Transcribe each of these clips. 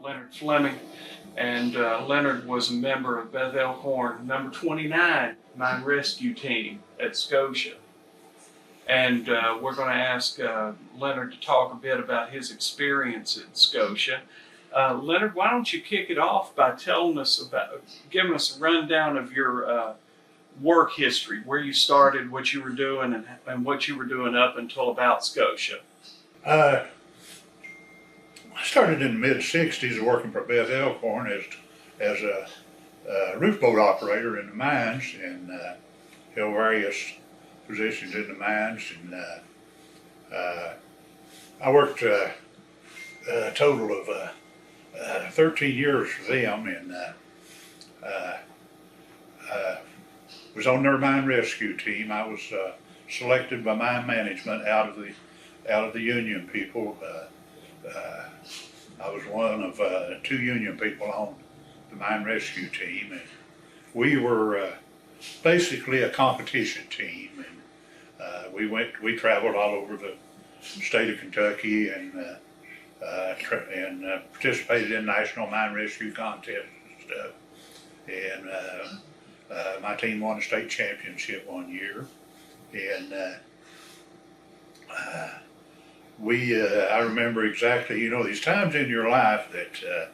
Leonard Fleming, and Leonard was a member of Beth-Elkhorn number 29 Mine Rescue Team at Scotia. And we're going to ask Leonard to talk a bit about his experience at Scotia. Leonard, why don't you kick it off by telling us giving us a rundown of your work history, where you started, what you were doing, and what you were doing up until about Scotia. I started in the mid-'60s working for Beth-Elkhorn as a roof boat operator in the mines, and held various positions in the mines. And I worked a total of 13 years for them, and was on their mine rescue team. I was selected by mine management out of the union people. I was one of 2 union people on the mine rescue team, and we were basically a competition team. And we traveled all over the state of Kentucky and participated in national mine rescue contests and stuff. And my team won a state championship one year, and I remember exactly, you know, these times in your life that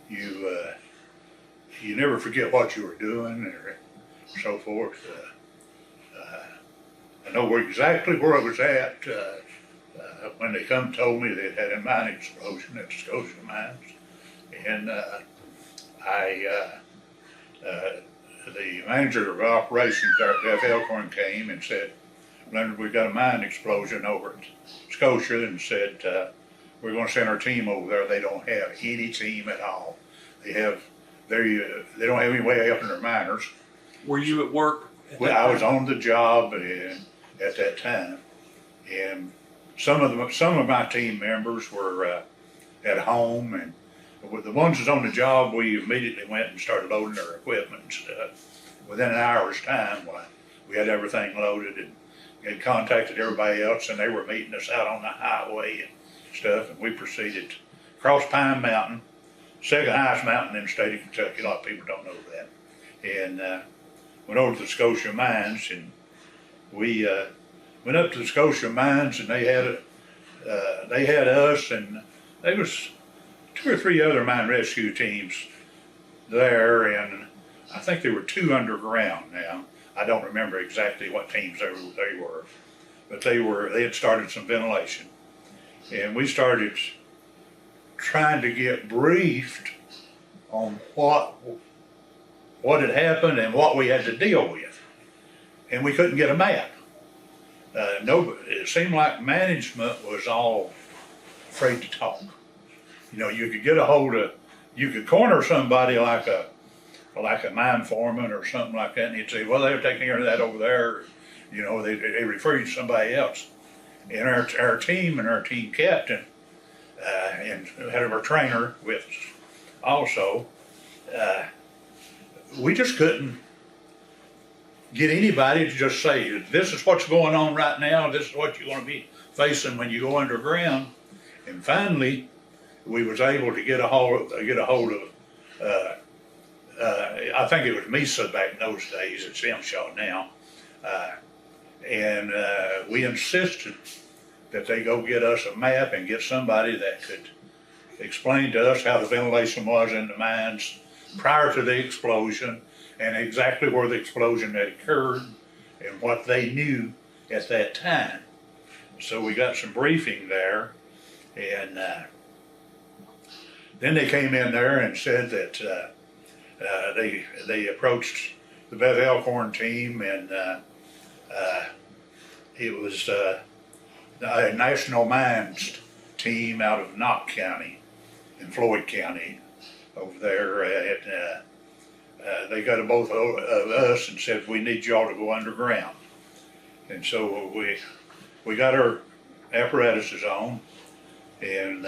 you never forget what you were doing or so forth. I know exactly where I was at when they told me they had a mine explosion at Scotia Mines, and the manager of operations there at Beth-Elkhorn came and said, "Leonard, we've got a mine explosion over at Scotia," and said, "We're going to send our team over there. They don't have any team at all. They don't have any way helping their miners." Were you at work? Well, I was on the job at that time, and some of my team members were at home, and with the ones that's on the job, we immediately went and started loading their equipment and stuff. Within an hour's time, we had everything loaded and had contacted everybody else, and they were meeting us out on the highway and stuff, and we proceeded to cross Pine Mountain, second highest mountain in the state of Kentucky. A lot of people don't know that. And went over to the Scotia Mines, and we went up to the Scotia Mines, and they had us, and there was 2 or 3 other mine rescue teams there, and I think there were 2 underground now. I don't remember exactly what teams they were, but they had started some ventilation, and we started trying to get briefed on what had happened and what we had to deal with, and we couldn't get a map. It seemed like management was all afraid to talk. You know, you could corner somebody like a mine foreman or something like that, and he'd say, "Well, they're taking care of that over there." You know, they refer you to somebody else. And our team and our team captain and had our trainer with us also, we just couldn't get anybody to just say, "This is what's going on right now. This is what you're going to be facing when you go underground." And finally, we was able to get a hold of I think it was MESA back in those days. It's MSHA now, and we insisted that they go get us a map and get somebody that could explain to us how the ventilation was in the mines prior to the explosion, and exactly where the explosion had occurred and what they knew at that time. So we got some briefing there, and then they came in there and said that they approached the Beth-Elkhorn team, and it was a National Mines team out of Knott County in Floyd County over there. They got both of us and said, "We need y'all to go underground." And so we got our apparatuses on, and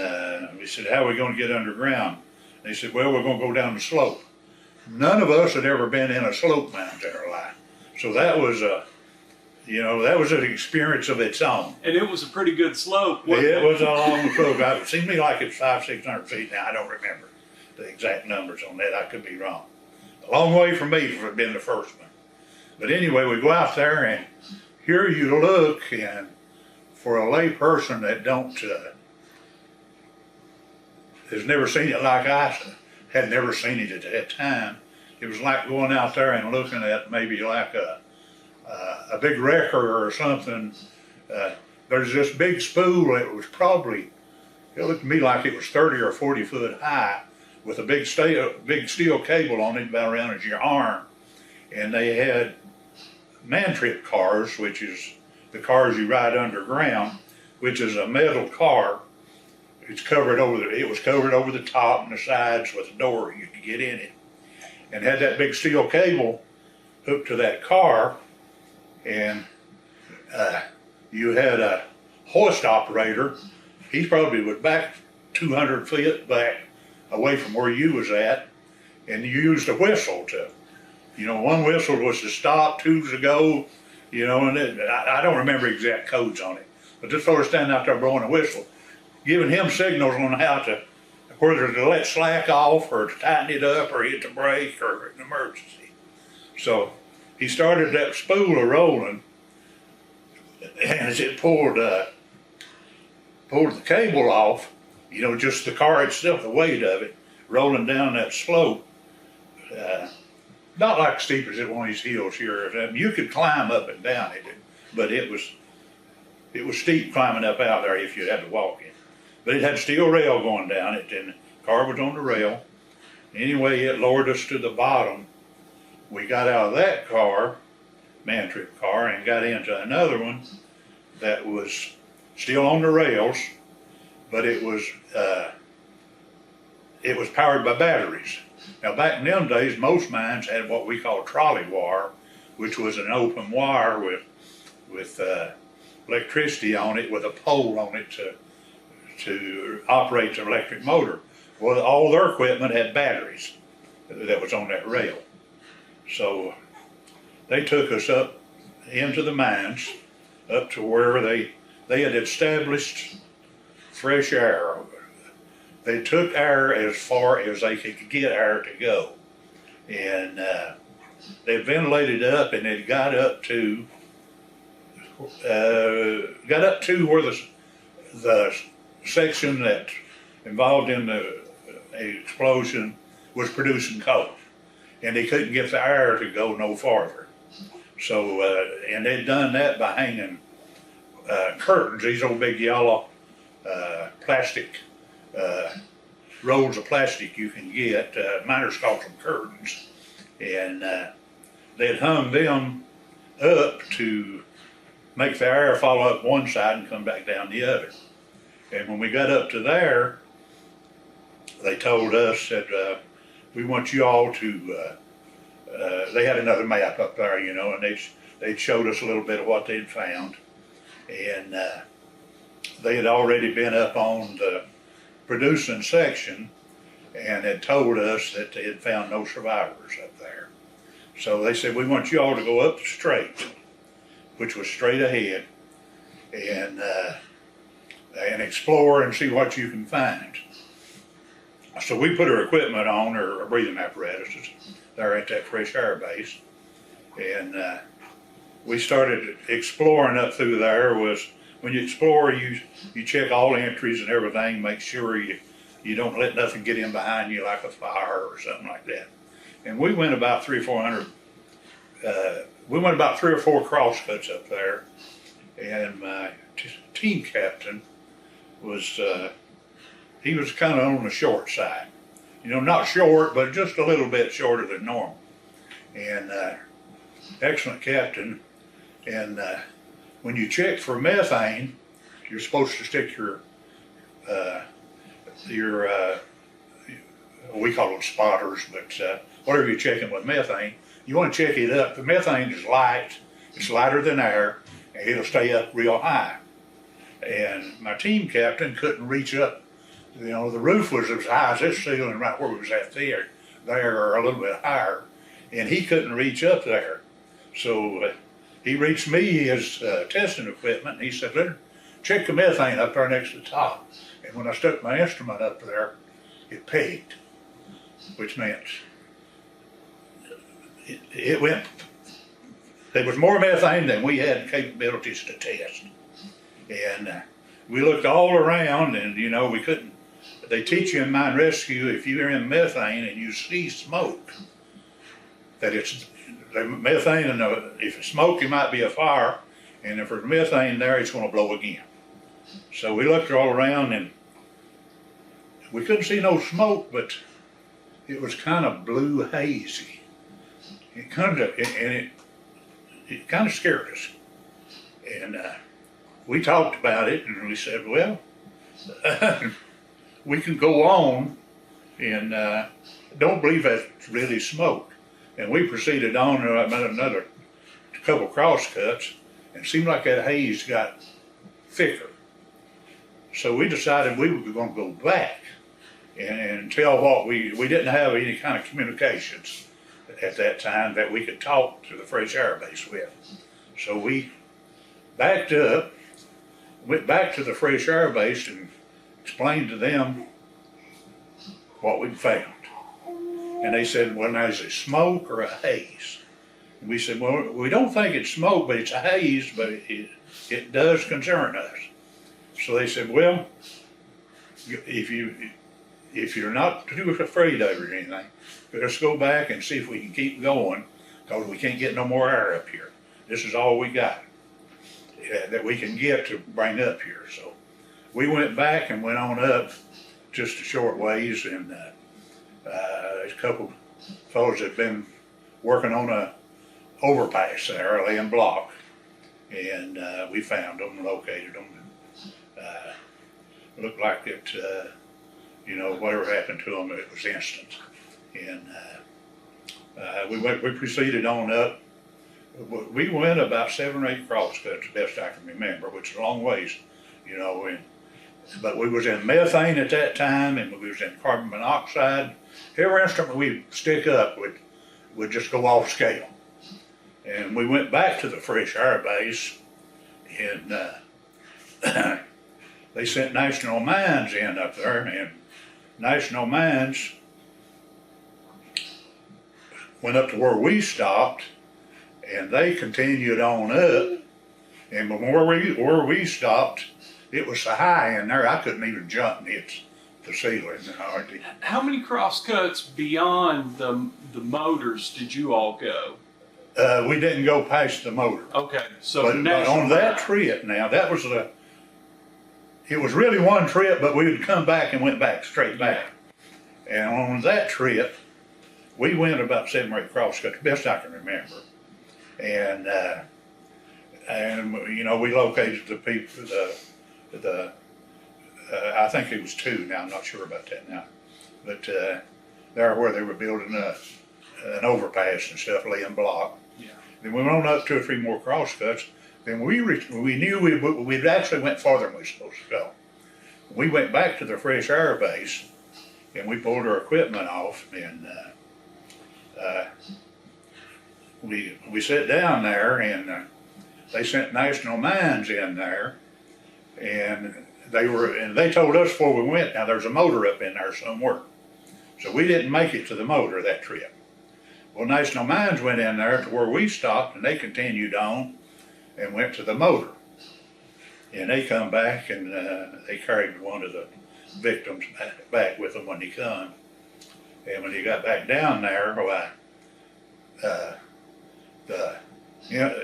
we said, "How are we going to get underground?" They said, "Well, we're going to go down the slope." None of us had ever been in a slope mine in our life, so that was you know, that was an experience of its own. And it was a pretty good slope, wasn't It was a long slope. It seemed to me like it's 500-600 feet now. I don't remember the exact numbers on that. I could be wrong. A long way from me for being the first one. But anyway, we go out there, and here you look, and for a lay person that has never seen it like I had never seen it at that time, it was like going out there and looking at maybe like a big wrecker or something. There's this big spool that was probably, it looked to me like it was 30 or 40 foot high, with a big steel cable on it about around as your arm. And they had man-trip cars, which is the cars you ride underground, which is a metal car. It was covered over the top and the sides with a door you could get in it, and had that big steel cable hooked to that car. And you had a hoist operator. He probably was back 200 feet back away from where you was at, and you used a whistle to, you know, one whistle was to stop, two to go, you know, and I don't remember exact codes on it, but this fellow standing out there blowing a whistle, giving him signals on how to, whether to let slack off or to tighten it up or hit the brake or an emergency. So he started that spool a rolling, and as it pulled the cable off, you know, just the car itself, the weight of it, rolling down that slope, not like steep as one of these hills here. You could climb up and down it, but it was steep climbing up out there if you had to walk it. But it had steel rail going down it, and the car was on the rail. Anyway, it lowered us to the bottom. We got out of that car, man-trip car, and got into another one that was still on the rails, but it was powered by batteries. Now, back in them days, most mines had what we call trolley wire, which was an open wire with electricity on it, with a pole on it to operate the electric motor. Well, all their equipment had batteries that was on that rail. So they took us up into the mines, up to where they had established fresh air. They took air as far as they could get air to go. And they ventilated up, and it got up to where the section that involved in the explosion was producing coke, and they couldn't get the air to go no farther. So, and they'd done that by hanging curtains, these old big yellow plastic rolls of plastic you can get. Miners call them curtains, and they'd hung them up to make the air fall up one side and come back down the other. And when we got up to there, they told us that we want you all to, they had another map up there, you know, and they'd showed us a little bit of what they'd found. And they had already been up on the producing section and had told us that they had found no survivors up there. So they said, we want you all to go up the straight, which was straight ahead, and explore and see what you can find. So we put our equipment on, our breathing apparatuses, there at that fresh air base, and we started exploring up through there. When you explore, you check all the entries and everything, make sure you don't let nothing get in behind you like a fire or something like that. And we went about 300 or 400. We went about 3 or 4 crosscuts up there, and my team captain was he was kind of on the short side, you know, not short, but just a little bit shorter than normal. And excellent captain. And when you check for methane, you're supposed to stick your we call them spotters, but whatever you're checking with methane, you want to check it up. The methane is light, it's lighter than air, and it'll stay up real high. And my team captain couldn't reach up. You know, the roof was as high as this ceiling right where we was at there or a little bit higher, and he couldn't reach up there. So he reached me his testing equipment, and he said, "Leonard, check the methane up there next to the top." And when I stuck my instrument up there, it pegged, which meant it went. There was more methane than we had capabilities to test. And we looked all around, and we couldn't. They teach you in mine rescue, if you're in methane and you see smoke, that it's the methane, and if it's smoke, it might be a fire, and if there's methane there, it's going to blow again. So we looked all around, and we couldn't see no smoke, but it was kind of blue hazy. It kind of scared us, and we talked about it, and we said, well, we can go on, and don't believe that's really smoke. And we proceeded on another couple cross cuts, and it seemed like that haze got thicker. So we decided we were going to go back and tell what we didn't have any kind of communications at that time that we could talk to the fresh air base with. So we backed up, went back to the fresh air base and explained to them what we'd found. And they said, well, now is it smoke or a haze? And we said, well, we don't think it's smoke, but it's a haze, but it does concern us. So they said, well, if you're not too afraid of it or anything, let's go back and see if we can keep going, because we can't get no more air up here. This is all we got that we can get to bring up here. So we went back and went on up just a short ways, and there's a couple fellows that had been working on a overpass there, laying block, and we found them, located them. Looked like it, whatever happened to them, it was instant. And we proceeded on up. We went about 7 or 8 cross cuts, best I can remember, which is a long ways, but we was in methane at that time, and we was in carbon monoxide. Every instrument we stick up would just go off scale. And we went back to the fresh air base, and they sent National Mines in up there, and National Mines went up to where we stopped, and they continued on up, and where we stopped, it was so high in there I couldn't even jump and hit the ceiling. How many cross cuts beyond the motors did you all go? We didn't go past the motor. Okay, so but on that trip now, it was really one trip, but we would come back and went back, straight back. And on that trip, we went about 7 or 8 cross cuts, best I can remember. And we located the people, I think it was 2 now, I'm not sure about that now. But there where they were building an overpass and stuff, laying block. Yeah. Then we went on up 2 or 3 more cross cuts. Then we knew we'd actually went farther than we were supposed to go. We went back to the fresh air base, and we pulled our equipment off, and we sat down there, and they sent National Mines in there, and they told us before we went, now there's a motor up in there somewhere. So we didn't make it to the motor that trip. Well, National Mines went in there to where we stopped, and they continued on and went to the motor. And they come back, and they carried one of the victims back with them when he come. And when he got back down there,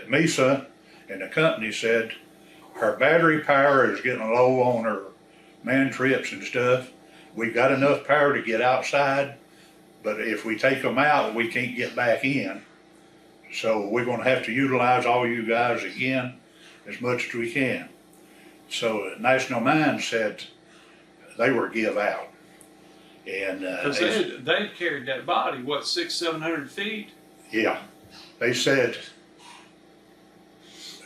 Mesa and the company said her battery power is getting low on her man trips and stuff. We've got enough power to get outside, but if we take them out, we can't get back in. So we're going to have to utilize all you guys again as much as we can. So National Mines said they were give out. And because they carried that body, what, 600-700 feet? Yeah. They said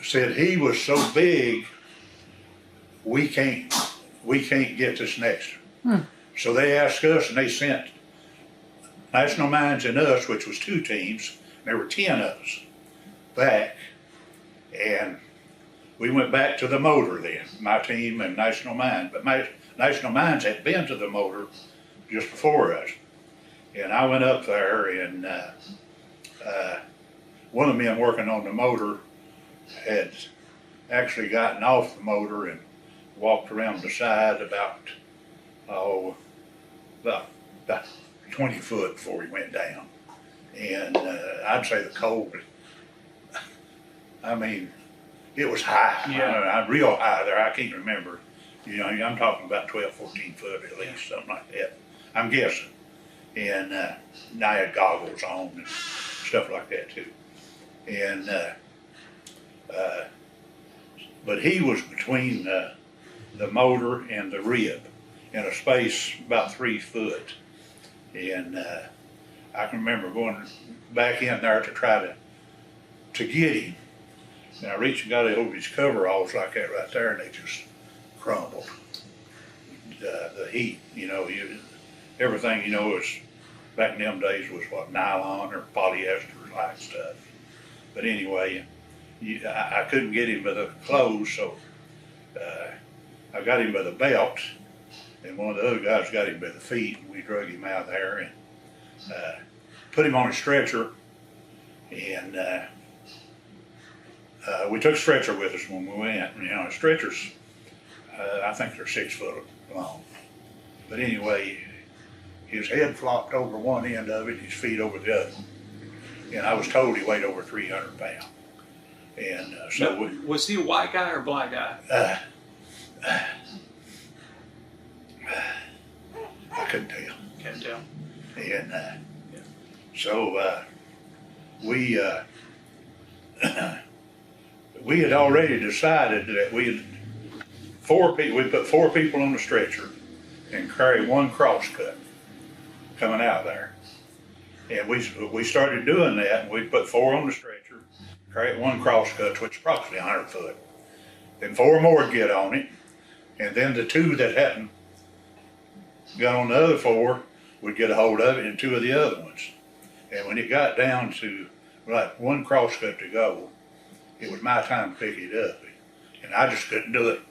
he was so big, we can't get this next one. So they asked us, and they sent National Mines and us, which was 2 teams, there were 10 of us, back And we went back to the motor then, my team and National Mines. But National Mines had been to the motor just before us. And I went up there, and one of the men working on the motor had actually gotten off the motor and walked around the side about 20 foot before he went down. And I'd say the cold, I mean, it was high. Yeah. Real high there. I can't remember. You know, I'm talking about 12, 14 foot at least, something like that. I'm guessing. And I had goggles on and stuff like that too. And but he was between the motor and the rib in a space about 3 foot. And I can remember going back in there to try to get him. And I reached and got over his coveralls like that right there, and they just crumbled. The heat, you know, everything, you know, was back in them days was what, nylon or polyester like stuff. But anyway, I couldn't get him by the clothes, so I got him by the belt, and one of the other guys got him by the feet, and we drug him out there and put him on a stretcher, and we took a stretcher with us when we went. You know, stretchers, I think they're 6 foot long. But anyway, his head flopped over one end of it, his feet over the other. And I was told he weighed over 300 pounds. And so now, was he a white guy or a black guy? I couldn't tell. Can't tell. And so we had already decided that we put 4 people on the stretcher and carry 1 crosscut coming out there. And we started doing that, and we put 4 on the stretcher, carry 1 crosscut, which is approximately 100 foot. Then 4 more would get on it, and then the 2 that hadn't got on the other 4 would get a hold of it, and 2 of the other ones. And when it got down to like 1 crosscut to go, it was my time to pick it up, and I just couldn't do it.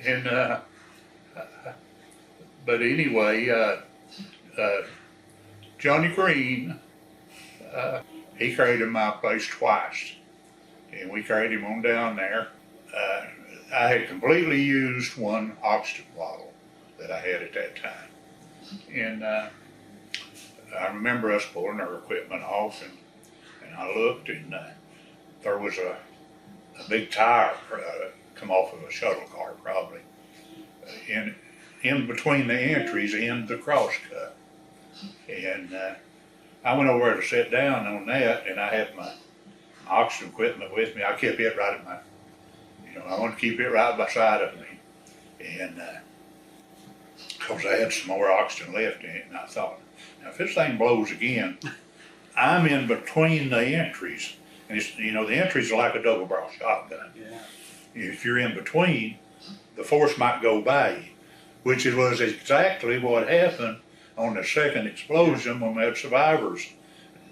And but anyway, Johnny Green, he carried him my place twice, and we carried him on down there. I had completely used 1 oxygen bottle that I had at that time, and I remember us pulling our equipment off, and I looked, and there was a big tire come off of a shuttle car, probably, in between the entries in the crosscut. And I went over to sit down on that, and I had my oxygen equipment with me. I kept it right at my, you know, I wanted to keep it right beside of me. And because I had some more oxygen left in it, and I thought, now if this thing blows again, I'm in between the entries. And it's, you know, the entries are like a double barrel shotgun. Yeah. If you're in between, the force might go by you, which it was exactly what happened on the second explosion when we had survivors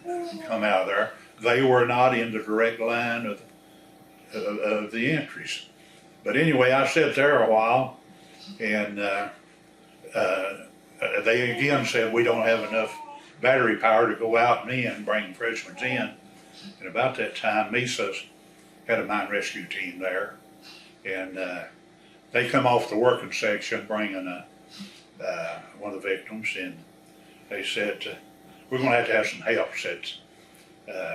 come out of there. They were not in the direct line of the entries. But anyway, I sat there a while, and they again said we don't have enough battery power to go out and in and bring freshmen in. And about that time, Misa's had a mine rescue team there, and they come off the working section bringing one of the victims, and they said, we're going to have some help. Said,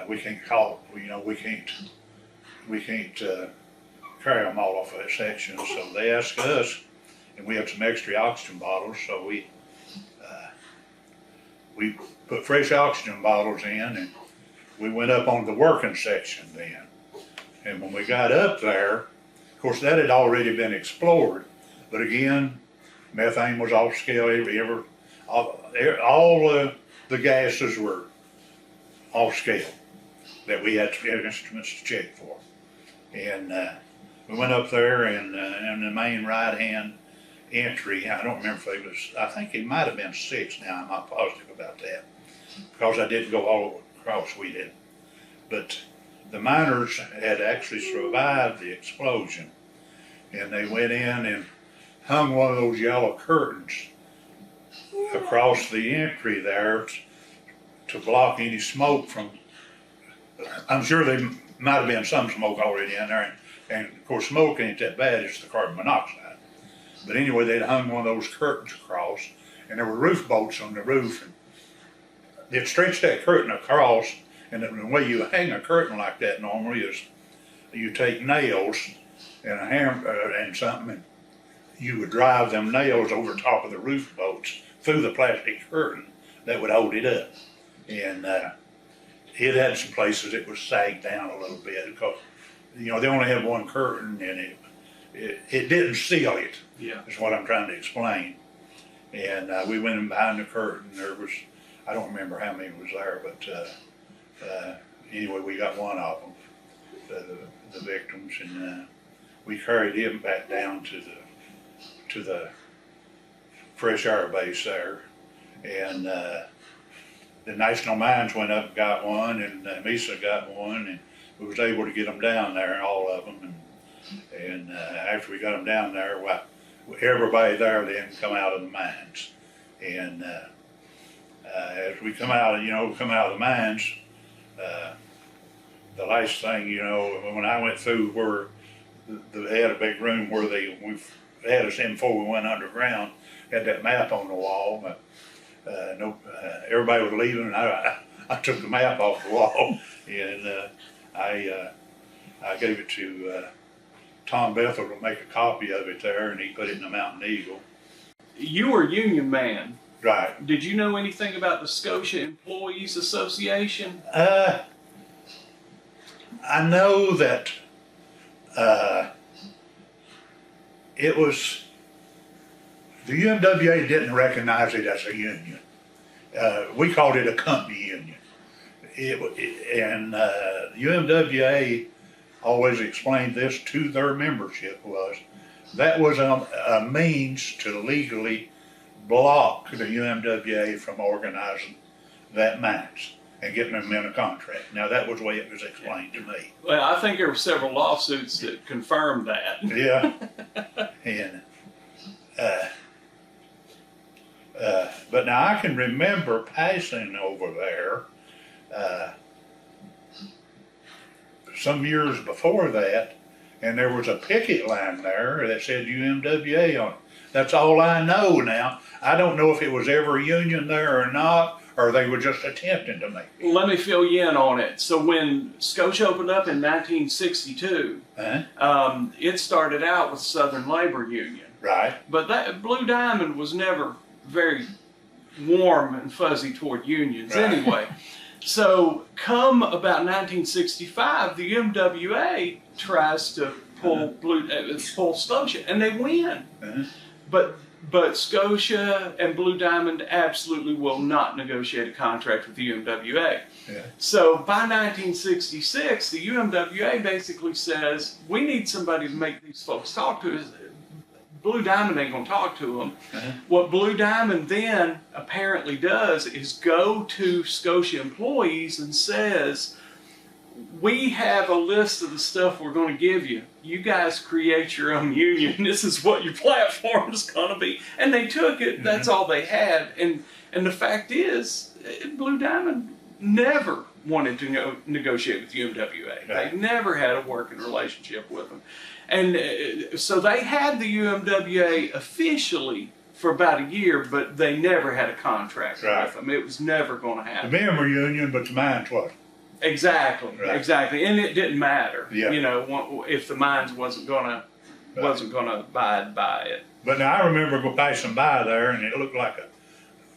we can't call, you know, we can't carry them all off that section. So they asked us, and we had some extra oxygen bottles, so we put fresh oxygen bottles in, and we went up on the working section then. And when we got up there, of course that had already been explored, but again, methane was off scale. All the gases were off scale that we had instruments to check for. And we went up there, and in the main right-hand entry, I don't remember if it was, I think it might have been 6 now, I'm not positive about that, because I didn't go all across, we did. But the miners had actually survived the explosion, and they went in and hung one of those yellow curtains across the entry there to block any smoke from. I'm sure there might have been some smoke already in there, and of course smoke ain't that bad, it's the carbon monoxide. But anyway, they'd hung one of those curtains across, and there were roof bolts on the roof, and they'd stretched that curtain across, and the way you hang a curtain like that normally is you take nails and a hammer and something, and you would drive them nails over top of the roof bolts through the plastic curtain that would hold it up. And it had some places it was sagged down a little bit because, you know, they only had one curtain and it didn't seal it. Yeah. That's what I'm trying to explain. And we went in behind the curtain. There was, I don't remember how many was there, but anyway, we got one of them, the victims, and we carried him back down to the fresh air base there. And the National Mines went up and got one, and MESA got one, and we was able to get them down there, all of them. And after we got them down there, well, everybody there then come out of the mines. And as we come out of the mines, the last thing, you know, when I went through where they had a big room where we had us in before we went underground, had that map on the wall, but everybody was leaving, and I took the map off the wall, and I gave it to Tom Bethel to make a copy of it there, and he put it in the Mountain Eagle. You were a union man. Right. Did you know anything about the Scotia Employees Association? I know that it was, the UMWA didn't recognize it as a union. We called it a company union. And UMWA always explained this to their membership was that was a means to legally block the UMWA from organizing that mines and getting them in a contract. Now that was the way it was explained to me. Well, I think there were several lawsuits that confirmed that. Yeah. And but now I can remember passing over there some years before that, and there was a picket line there that said UMWA on it. That's all I know now. I don't know if it was ever a union there or not, or they were just attempting to make it. Let me fill you in on it. So when Scotia opened up in 1962, it started out with Southern Labor Union. Right. But that Blue Diamond was never very warm and fuzzy toward unions anyway. So come about 1965, the UMWA tries to pull Scotia, and they win. But Scotia and Blue Diamond absolutely will not negotiate a contract with the UMWA. Yeah. So by 1966, the UMWA basically says, we need somebody to make these folks talk to us. Blue Diamond ain't gonna talk to them. What Blue Diamond then apparently does is go to Scotia employees and says, we have a list of the stuff we're going to give you. You guys create your own union. This is what your platform is going to be. And they took it. That's all they had. And the fact is, Blue Diamond never wanted to negotiate with UMWA. They never had a working relationship with them. And so they had the UMWA officially for about a year, but they never had a contract with them. It was never going to happen. The men were union, but the mines wasn't. Exactly, exactly, and it didn't matter. Yeah. You know, if the mines wasn't gonna abide by it. But now I remember passing by there, and it looked like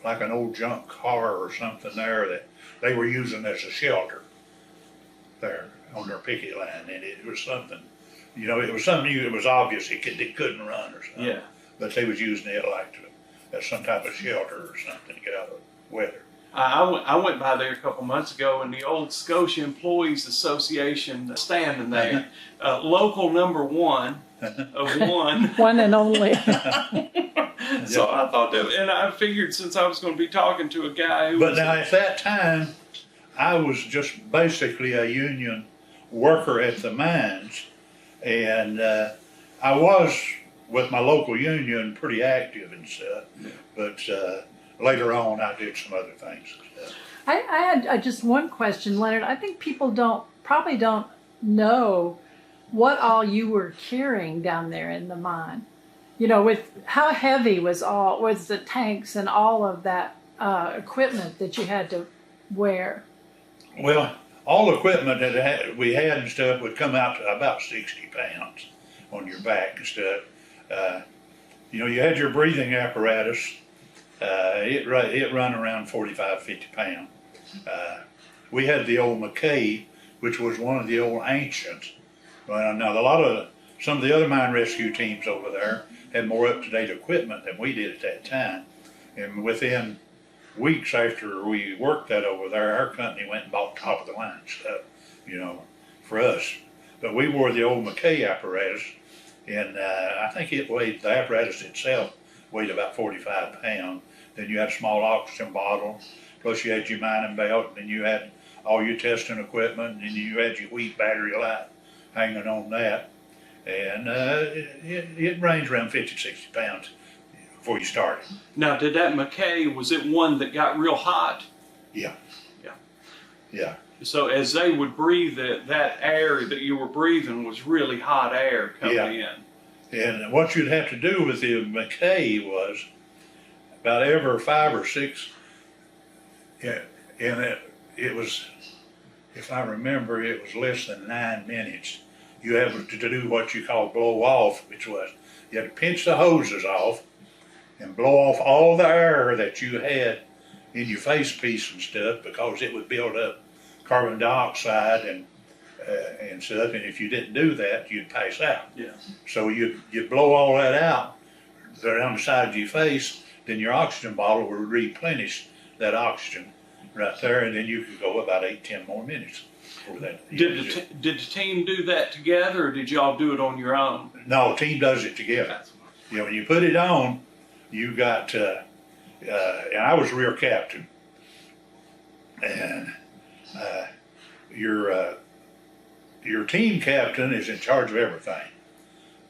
an old junk car or something there that they were using as a shelter there on their picket line, and it was something. You know, it was something it was obvious it couldn't run or something. Yeah. But they was using it as some type of shelter or something to get out of the weather. I went by there a couple months ago, and the old Scotia Employees Association standing there, local number one of one. One and only. So I thought that, and I figured since I was going to be talking to a guy who But now at that time, I was just basically a union worker at the mines, and I was with my local union pretty active and stuff, but later on I did some other things. I had just one question, Leonard. I think people probably don't know what all you were carrying down there in the mine. You know, with how heavy was the tanks and all of that equipment that you had to wear? Well, all equipment that we had and stuff would come out to about 60 pounds on your back and stuff. You know, you had your breathing apparatus. It run around 45, 50 pounds. We had the old McKay, which was one of the old ancients. Well, now some of the other mine rescue teams over there had more up-to-date equipment than we did at that time. And within weeks after we worked that over there, our company went and bought top of the line stuff, you know, for us. But we wore the old McKay apparatus, and I think the apparatus itself weighed about 45 pounds. Then you had a small oxygen bottle, plus you had your mining belt, and then you had all your testing equipment, and then you had your wheat battery light hanging on that. And it ranged around 50, 60 pounds before you started. Now, did that McKay, was it one that got real hot? Yeah. Yeah. Yeah. So as they would breathe, that air that you were breathing was really hot air coming in. And what you'd have to do with the McKay was about every 5 or 6, and it was, if I remember, it was less than 9 minutes. You had to do what you call blow off, which was you had to pinch the hoses off and blow off all the air that you had in your face piece and stuff, because it would build up carbon dioxide and stuff. And if you didn't do that, you'd pass out. Yeah. So you'd blow all that out around the side of your face. Then your oxygen bottle would replenish that oxygen right there, and then you could go about 8, 10 more minutes. Did the team do that together, or did y'all do it on your own? No, team does it together. You know, when you put it on, you got, and I was rear captain, and your team captain is in charge of everything.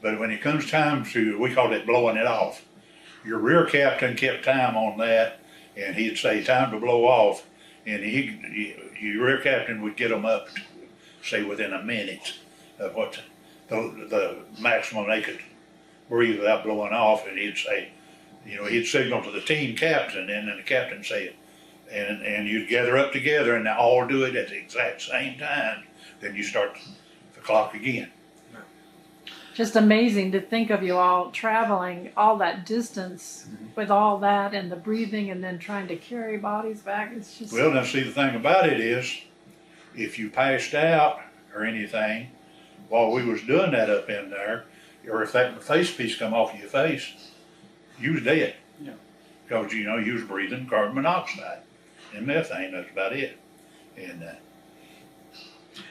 But when it comes time to, we called it blowing it off, your rear captain kept time on that, and he'd say, time to blow off, and your rear captain would get them up, say, within a minute of what the maximum they could breathe without blowing off. And he'd say, you know, he'd signal to the team captain, and then the captain say it, and you'd gather up together and all do it at the exact same time. Then you start the clock again. Just amazing to think of you all traveling all that distance with all that and the breathing, and then trying to carry bodies back. It's just... Well, now see, the thing about it is, if you passed out or anything while we was doing that up in there, or if that face piece come off your face, you was dead. Yeah. Because, you know, you was breathing carbon monoxide and methane. That's about it.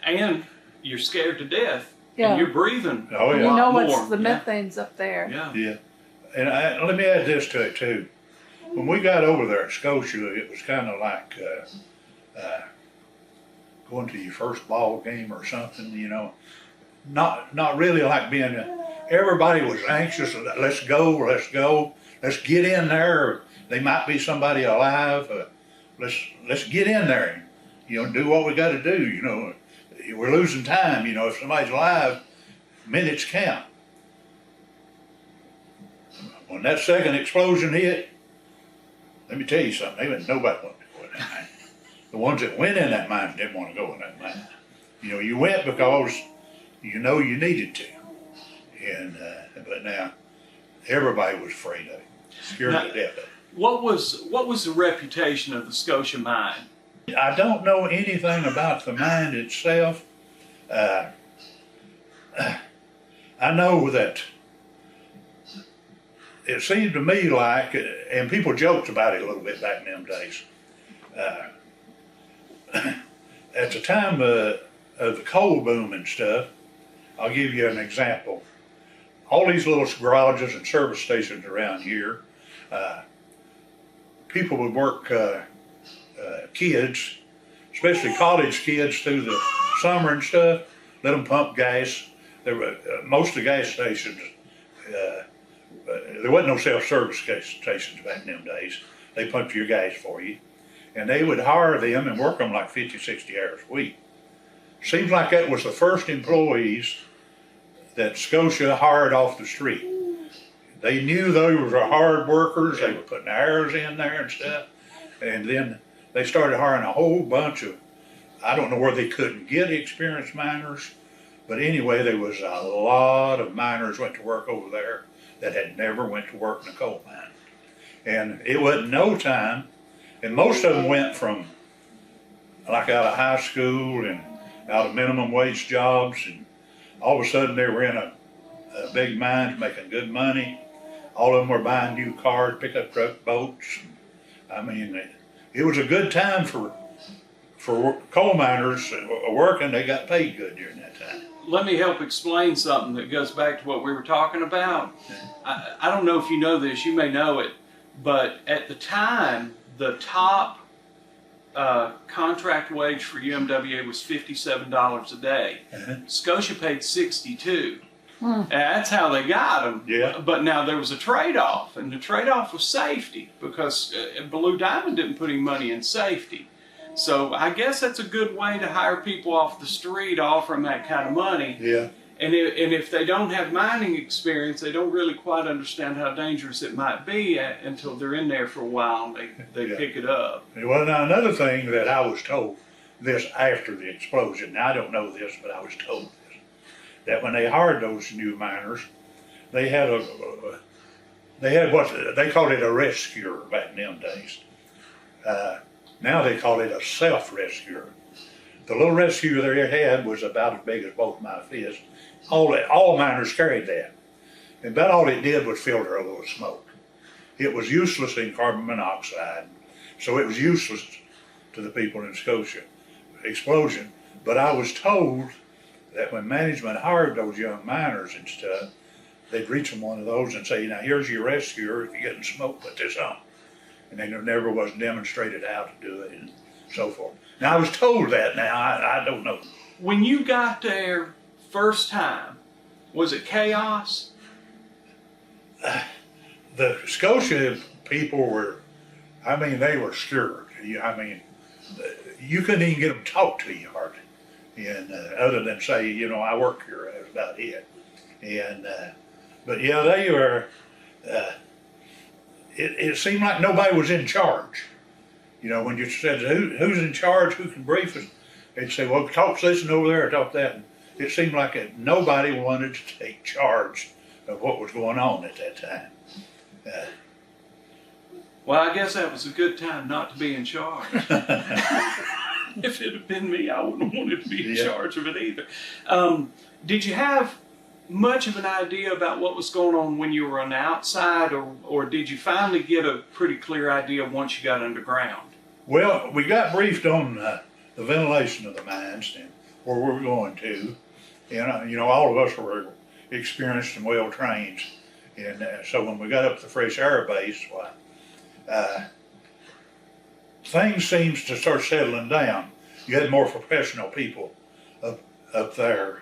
And you're scared to death. Yeah. And you're breathing. Oh, yeah. You know more. what's the methane's up there. Yeah. Yeah. And let me add this to it too. When we got over there at Scotia, it was kind of like going to your first ball game or something, you know. Not really like being, everybody was anxious, let's go, let's get in there. There might be somebody alive. Let's get in there and, you know, do what we got to do, you know. We're losing time, you know. If somebody's alive, minutes count. When that second explosion hit, let me tell you something, nobody wanted to go in that mine. The ones that went in that mine didn't want to go in that mine. You know, you went because you know you needed to. And but now everybody was afraid of it, scared to death of it. What was the reputation of the Scotia Mine? I don't know anything about the mine itself. I know that it seemed to me like, and people joked about it a little bit back in them days, at the time of the coal boom and stuff. I'll give you an example. All these little garages and service stations around here, people would work kids, especially college kids, through the summer and stuff. let them pump gas. There were most of the gas stations. There wasn't no self-service gas stations back in them days. They pumped your gas for you, and they would hire them and work them like 50, 60 hours a week. Seems like that was the first employees that Scotia hired off the street. They knew they were hard workers. They were putting hours in there and stuff, and then they started hiring a whole bunch of, I don't know where they couldn't get experienced miners, but anyway, there was a lot of miners went to work over there that had never went to work in a coal mine. And it wasn't no time, and most of them went from like out of high school and out of minimum wage jobs, and all of a sudden they were in a big mine making good money. All of them were buying new cars, pickup truck, boats. I mean, it was a good time for coal miners working. They got paid good during that time. Let me help explain something that goes back to what we were talking about. I don't know if you know this, you may know it, but at the time, the top contract wage for UMWA was $57 a day. Scotia paid $62. And that's how they got them. Yeah. But now there was a trade-off, and the trade-off was safety, because Blue Diamond didn't put any money in safety. So I guess that's a good way to hire people off the street, offer them that kind of money. Yeah. And if they don't have mining experience, they don't really quite understand how dangerous it might be until they're in there for a while and they pick it up. Well, now another thing that I was told, this after the explosion, now I don't know this, but I was told this, that when they hired those new miners, they had what they called it a rescuer back in them days. Now they call it a self-rescuer. The little rescuer they had was about as big as both my fists. All miners carried that. And about all it did was filter a little smoke. It was useless in carbon monoxide, so it was useless to the people in Scotia. Explosion. But I was told that when management hired those young miners and stuff, they'd reach them one of those and say, now here's your rescuer, if you're getting smoke, put this on. And they never was demonstrated how to do it and so forth. Now I was told that, now I don't know. When you got there first time, was it chaos? The Scotia people were, I mean, they were scared. I mean, you couldn't even get them to talk to you hardly. And other than say, you know, I work here, that was about it. And, but yeah, they were, it seemed like nobody was in charge. You know, when you said, who's in charge, who can brief us? They'd say, well, talk this and over there, or talk that. And it seemed like nobody wanted to take charge of what was going on at that time. Well, I guess that was a good time not to be in charge. If it had been me, I wouldn't have wanted to be in charge of it either. Did you have much of an idea about what was going on when you were on the outside, or did you finally get a pretty clear idea once you got underground? Well, we got briefed on the ventilation of the mines and where we were going to. And, you know, all of us were experienced and well trained. And so when we got up to the fresh air base, things seems to start settling down. You had more professional people up there.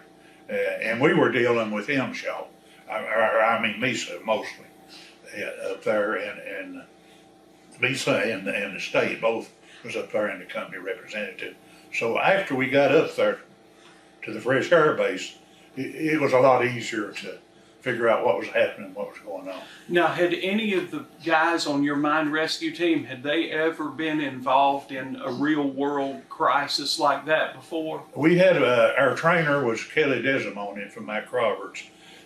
And we were dealing with Appalshop. I mean, Mesa mostly up there, and Mesa and the state both was up there in the company representative. So after we got up there to the fresh air base, it was a lot easier to figure out what was happening, what was going on. Now, had any of the guys on your mine rescue team, had they ever been involved in a real world crisis like that before? We had, our trainer was Kelly Desimone from Mac Roberts.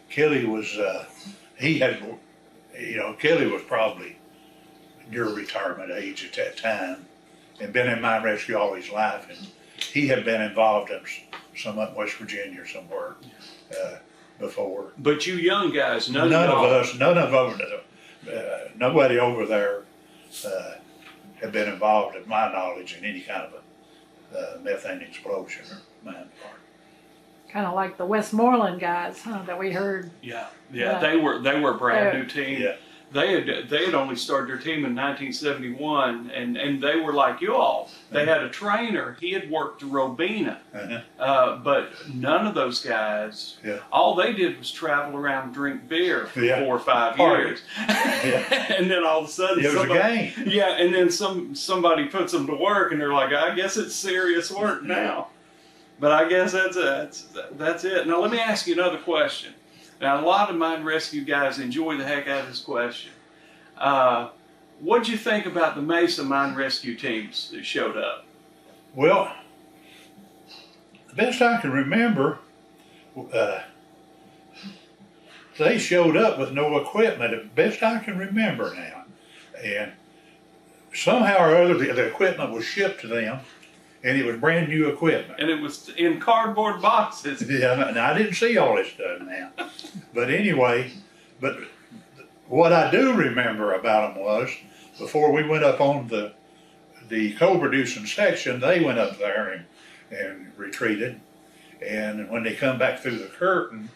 Kelly was, Kelly was probably near retirement age at that time and been in mine rescue all his life. And he had been involved in some up in West Virginia somewhere. Before. But you young guys, nobody over there had been involved, in my knowledge, in any kind of a methane explosion or mine fire. Kind of like the Westmoreland guys, huh, that we heard. Yeah, they were a brand new team. Yeah. They had only started their team in 1971, and they were like you all. They had a trainer. He had worked to Robina, but none of those guys. Yeah. All they did was travel around and drink beer for Yeah. 4 or 5 Party. years, Yeah. and then all of a sudden, It was a game. yeah, and then somebody puts them to work, and they're like, I guess it's serious work now. But I guess that's it. Now let me ask you another question. Now, a lot of mine rescue guys enjoy the heck out of this question. What'd you think about the Mesa mine rescue teams that showed up? Well, the best I can remember, they showed up with no equipment, the best I can remember now. And somehow or other, the equipment was shipped to them, and it was brand new equipment. And it was in cardboard boxes. Yeah, and I didn't see all this stuff now. But anyway, but what I do remember about them was, before we went up on the coal producing section, they went up there and retreated. And when they come back through the curtain,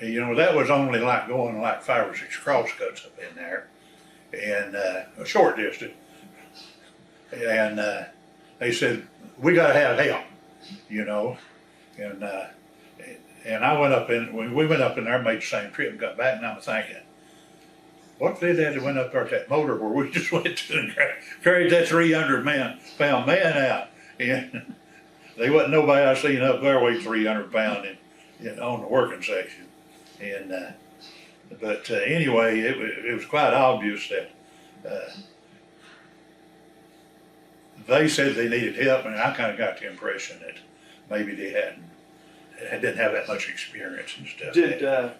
you know, that was only like going like 5 or 6 crosscuts up in there, and a short distance. And they said, we got to have help, you know. And I went up when we went up in there, made the same trip and got back, and I'm thinking, what if they had went up there at that motor where we just went to and carried that 300-pound man out? And there wasn't nobody I seen up there weighed 300 pounds on the working section. And but anyway, it was quite obvious that they said they needed help, and I kind of got the impression that maybe they didn't have that much experience and stuff.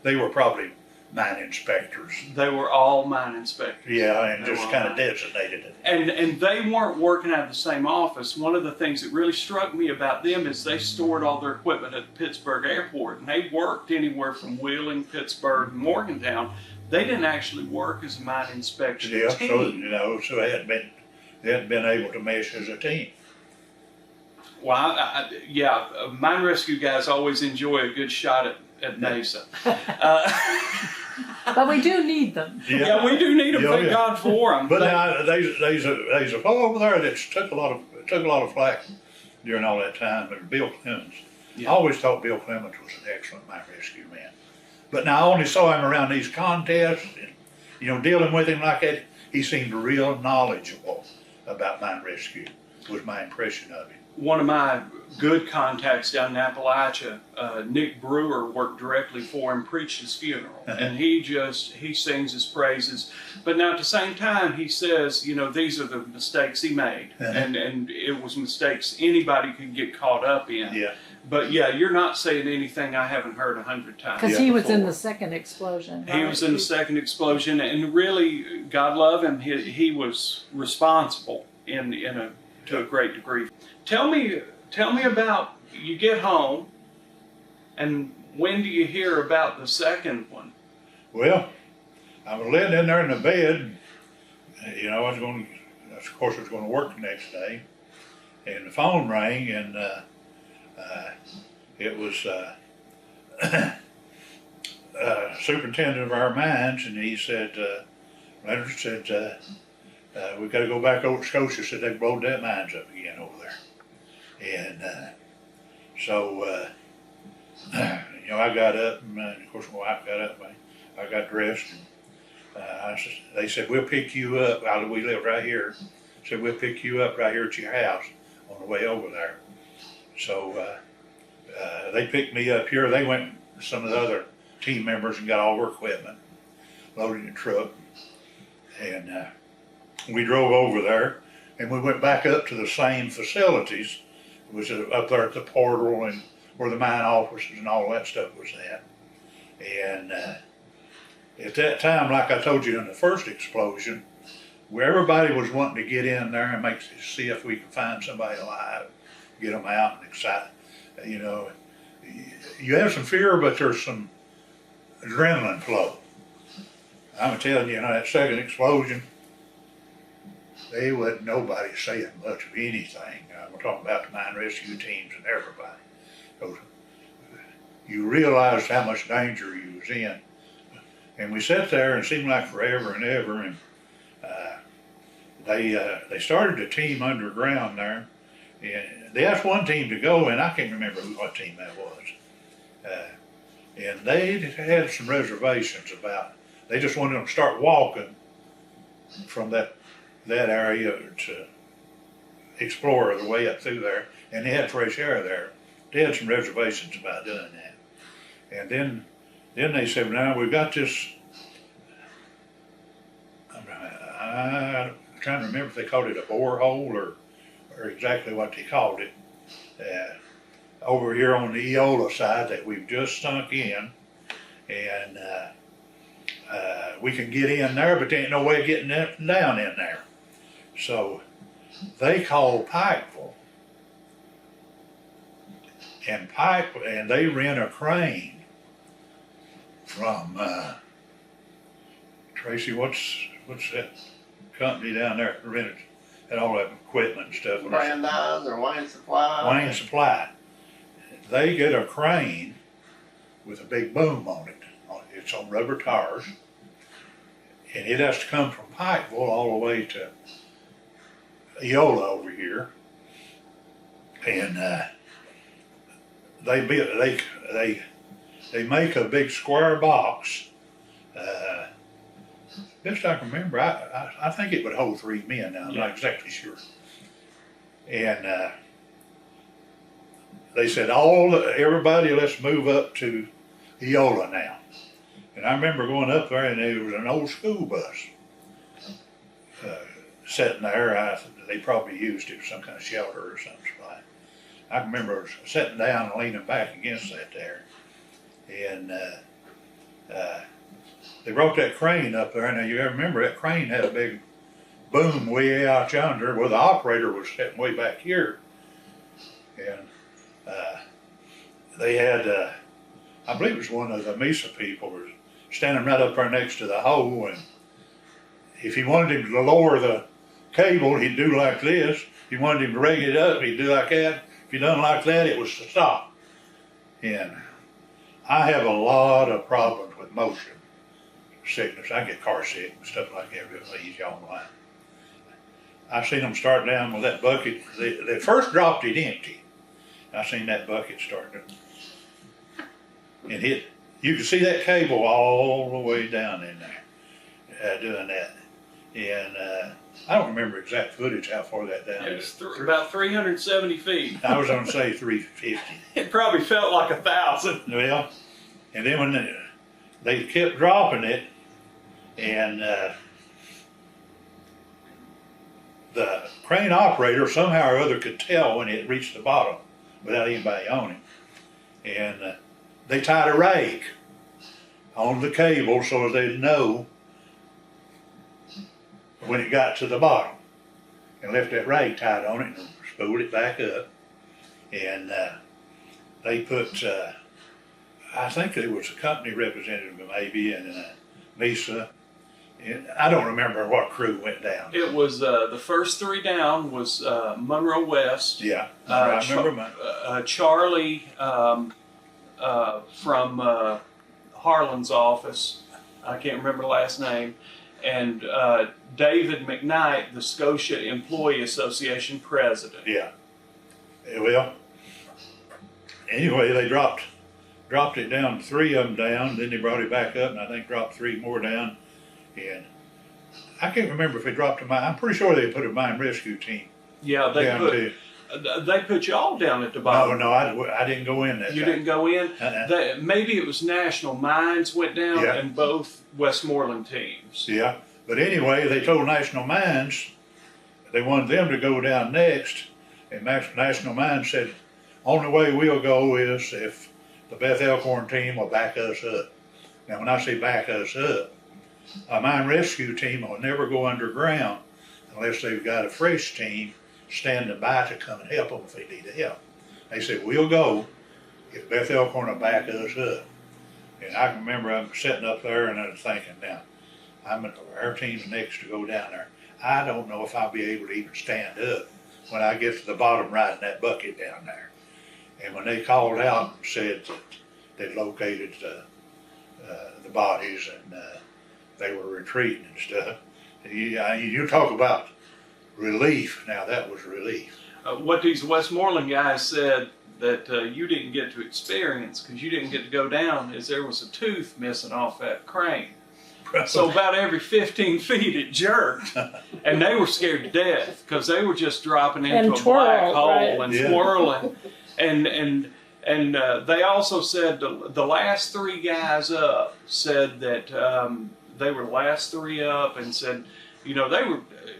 They were probably mine inspectors. They were all mine inspectors. Yeah, and just kind of designated it. And they weren't working out of the same office. One of the things that really struck me about them is they stored all their equipment at the Pittsburgh airport, and they worked anywhere from Wheeling, Pittsburgh, and Morgantown. They didn't actually work as a mine inspection team. So you know, so they hadn't been able to mesh as a team. Well, mine rescue guys always enjoy a good shot at Mesa. But we do need them. Yeah, we do need them. Thank God for them. But now there's a fellow over there that took a lot of flack during all that time. But Bill Clemens. Yeah. I always thought Bill Clemens was an excellent mine rescue man. But now I only saw him around these contests, and you know, dealing with him like that. He seemed real knowledgeable about mine rescue. Was my impression of him. One of my good contacts down in Appalachia, Nick Brewer, worked directly for him, preached his funeral, and he sings his praises. But now at the same time, he says, you know, these are the mistakes he made, and it was mistakes anybody could get caught up in. Yeah. But yeah, you're not saying anything I haven't heard 100 times. Because he was in the second explosion. He was in the second explosion, and really, God love him, he was responsible to a great degree. Tell me about, you get home, and when do you hear about the second one? Well, I was laying in there in the bed. You know, I was going to work the next day, and the phone rang, and it was superintendent of our mines, and he said, Leonard said, we've got to go back over to Scotia. Said they blowed that mines up again over there. And so, you know, I got up, and of course my wife got up, and I got dressed, and they said, we'll pick you up. We live right here. Said, we'll pick you up right here at your house on the way over there. So they picked me up here. They went with some of the other team members and got all their equipment, loaded in the truck, and we drove over there, and we went back up to the same facilities. It was up there at the portal and where the mine offices and all that stuff was at. And at that time, like I told you in the first explosion, where everybody was wanting to get in there and see if we could find somebody alive, get them out and excite. You know, you have some fear, but there's some adrenaline flow. I'm telling you, that second explosion, there wasn't nobody saying much of anything. I'm talking about the mine rescue teams and everybody. So you realized how much danger you was in. And we sat there and it seemed like forever and ever. And they started a team underground there. And they asked one team to go, and I can't remember what team that was. And they had some reservations about, they just wanted them to start walking from that area to explore the way up through there. And they had fresh air there. They had some reservations about doing that. And then they said, now we've got this, I'm trying to remember if they called it a borehole or exactly what they called it. Over here on the Eola side that we've just sunk in, and we can get in there, but there ain't no way of getting up and down in there. So they called Pikeville, and they rent a crane from Tracy. What's that company down there that rented and all that equipment and stuff? Brandeis or Wayne Supply. Wayne Supply. They get a crane with a big boom on it. It's on rubber tires, and it has to come from Pikeville all the way to Eola over here. And they make a big square box. Best I can remember, I think it would hold 3 men. Now I'm not exactly sure. And they said, everybody, let's move up to Eola now. And I remember going up there, and there was an old school bus sitting there. They probably used it for some kind of shelter or something. I remember sitting down and leaning back against that there. And they brought that crane up there. Now, you remember that crane had a big boom way out yonder where the operator was sitting way back here. And they had, I believe it was one of the Mesa people was standing right up there next to the hole, and if he wanted him to lower the cable, he'd do like this. If he wanted him to rig it up, he'd do like that. If he done like that, it was to stop. And I have a lot of problems with motion sickness. I get car sick and stuff like that real easy on the line. I seen them start down with that bucket. They first dropped it empty. I seen that bucket start to and hit. You could see that cable all the way down in there doing that. And I don't remember exact footage how far that down It is. was about 370 feet. I was going to say 350. It probably felt like 1,000. Well, and then when they kept dropping it, and the crane operator somehow or other could tell when it reached the bottom without anybody on it. And they tied a rake on the cable so they'd know when it got to the bottom, and left that rake tied on it and spooled it back up. And they put, I think there was a company representative maybe in Mesa. And I don't remember what crew went down. It was the first 3 down was Monroe West. Yeah, I remember mine. Charlie from Harlan's office. I can't remember the last name. And David McKnight, the Scotia Employee Association president. Yeah. Well, anyway, they dropped it down, 3 of them down, then they brought it back up, and I think dropped 3 more down. And I can't remember if they dropped a mine. I'm pretty sure they put a mine rescue team Yeah, down too. They put you all down at the bottom. No, I didn't go in that You time. didn't go in? Uh-uh. Maybe it was National Mines went down Yeah. and both Westmoreland teams. Yeah, but anyway, they told National Mines they wanted them to go down next, and National Mines said, only way we'll go is if the Beth-Elkhorn team will back us up. Now, when I say back us up, a mine rescue team will never go underground unless they've got a fresh team standing by to come and help them if they need help. They said, we'll go if Beth-Elkhorn will back us up. And I can remember I'm sitting up there and I was thinking, now, our team's next to go down there. I don't know if I'll be able to even stand up when I get to the bottom right in that bucket down there. And when they called out and said that they located the bodies, and they were retreating and stuff. You talk about relief. Now that was relief. What these Westmoreland guys said that you didn't get to experience because you didn't get to go down is there was a tooth missing off that crane. So about every 15 feet it jerked, and they were scared to death because they were just dropping into And a twirl, black hole right? and Yeah. swirling. And they also said the last three guys up said that they were the last three up and said, you know,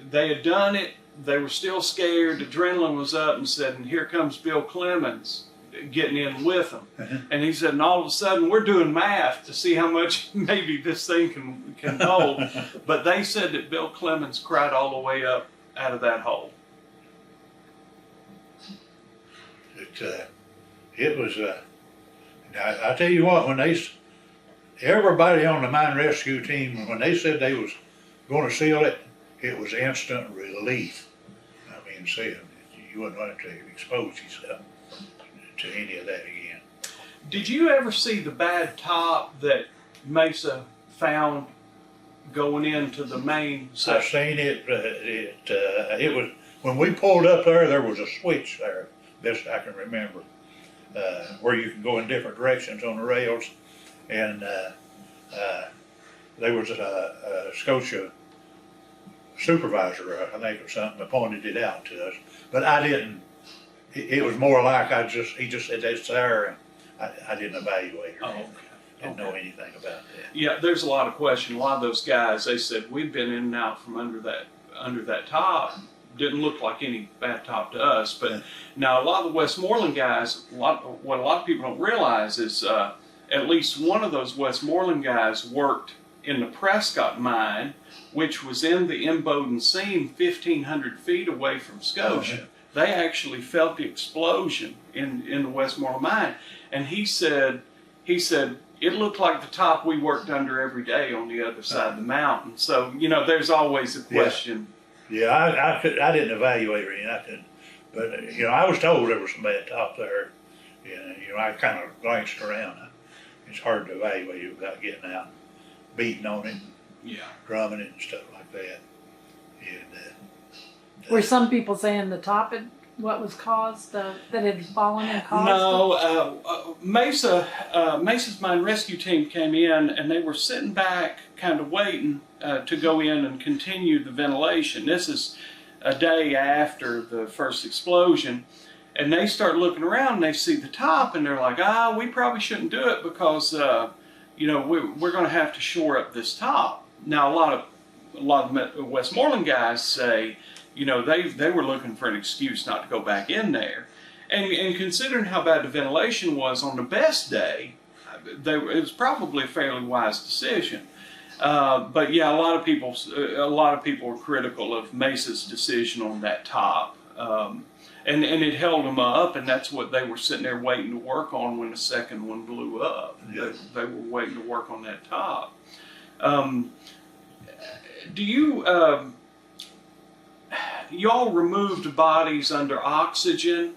they had done it. They were still scared. Adrenaline was up, and said, and here comes Bill Clemens getting in with them. And he said, and all of a sudden we're doing math to see how much maybe this thing can hold. But they said that Bill Clemens cried all the way up out of that hole. It was. I tell you what, everybody on the mine rescue team, when they said they was going to seal it, it was instant relief. I mean, saying you wouldn't want to expose yourself to any of that again. Did you ever see the bad top that Mesa found going into the main I've section? seen it. It was when we pulled up there. There was a switch there. Best I can remember, where you can go in different directions on the rails, and there was a Scotia supervisor, I think, or something, that pointed it out to us. But I didn't. It was more like he just said that's there, and I didn't evaluate it. Oh, okay. Didn't know anything about that. Yeah, there's a lot of question. A lot of those guys, they said we've been in and out from under that top. Didn't look like any bad top to us. But now a lot of the Westmoreland guys, what a lot of people don't realize is at least one of those Westmoreland guys worked in the Prescott mine, which was in the Imboden seam 1,500 feet away from Scotia. They actually felt the explosion in the Westmoreland mine, and he said it looked like the top we worked under every day on the other side of the mountain. So you know, there's always a question. Yeah, I didn't evaluate it. I couldn't, but you know, I was told there was some bad top there. You know, I kind of glanced around. It's hard to evaluate it without getting out, beating on it, Yeah. drumming it and stuff like that. And Were some people saying the top had what was caused, that had fallen and caused it? No, Mesa's mine rescue team came in and they were sitting back, kind of waiting to go in and continue the ventilation. This is a day after the first explosion, and they start looking around and they see the top and they're like, we probably shouldn't do it because you know, we're going to have to shore up this top. Now a lot of the Westmoreland guys say, you know, they were looking for an excuse not to go back in there. And considering how bad the ventilation was on the best day, it was probably a fairly wise decision. But yeah, a lot of people were critical of Mesa's decision on that top. And it held them up, and that's what they were sitting there waiting to work on when the second one blew up. Yeah. They were waiting to work on that top. Do you... y'all removed bodies under oxygen.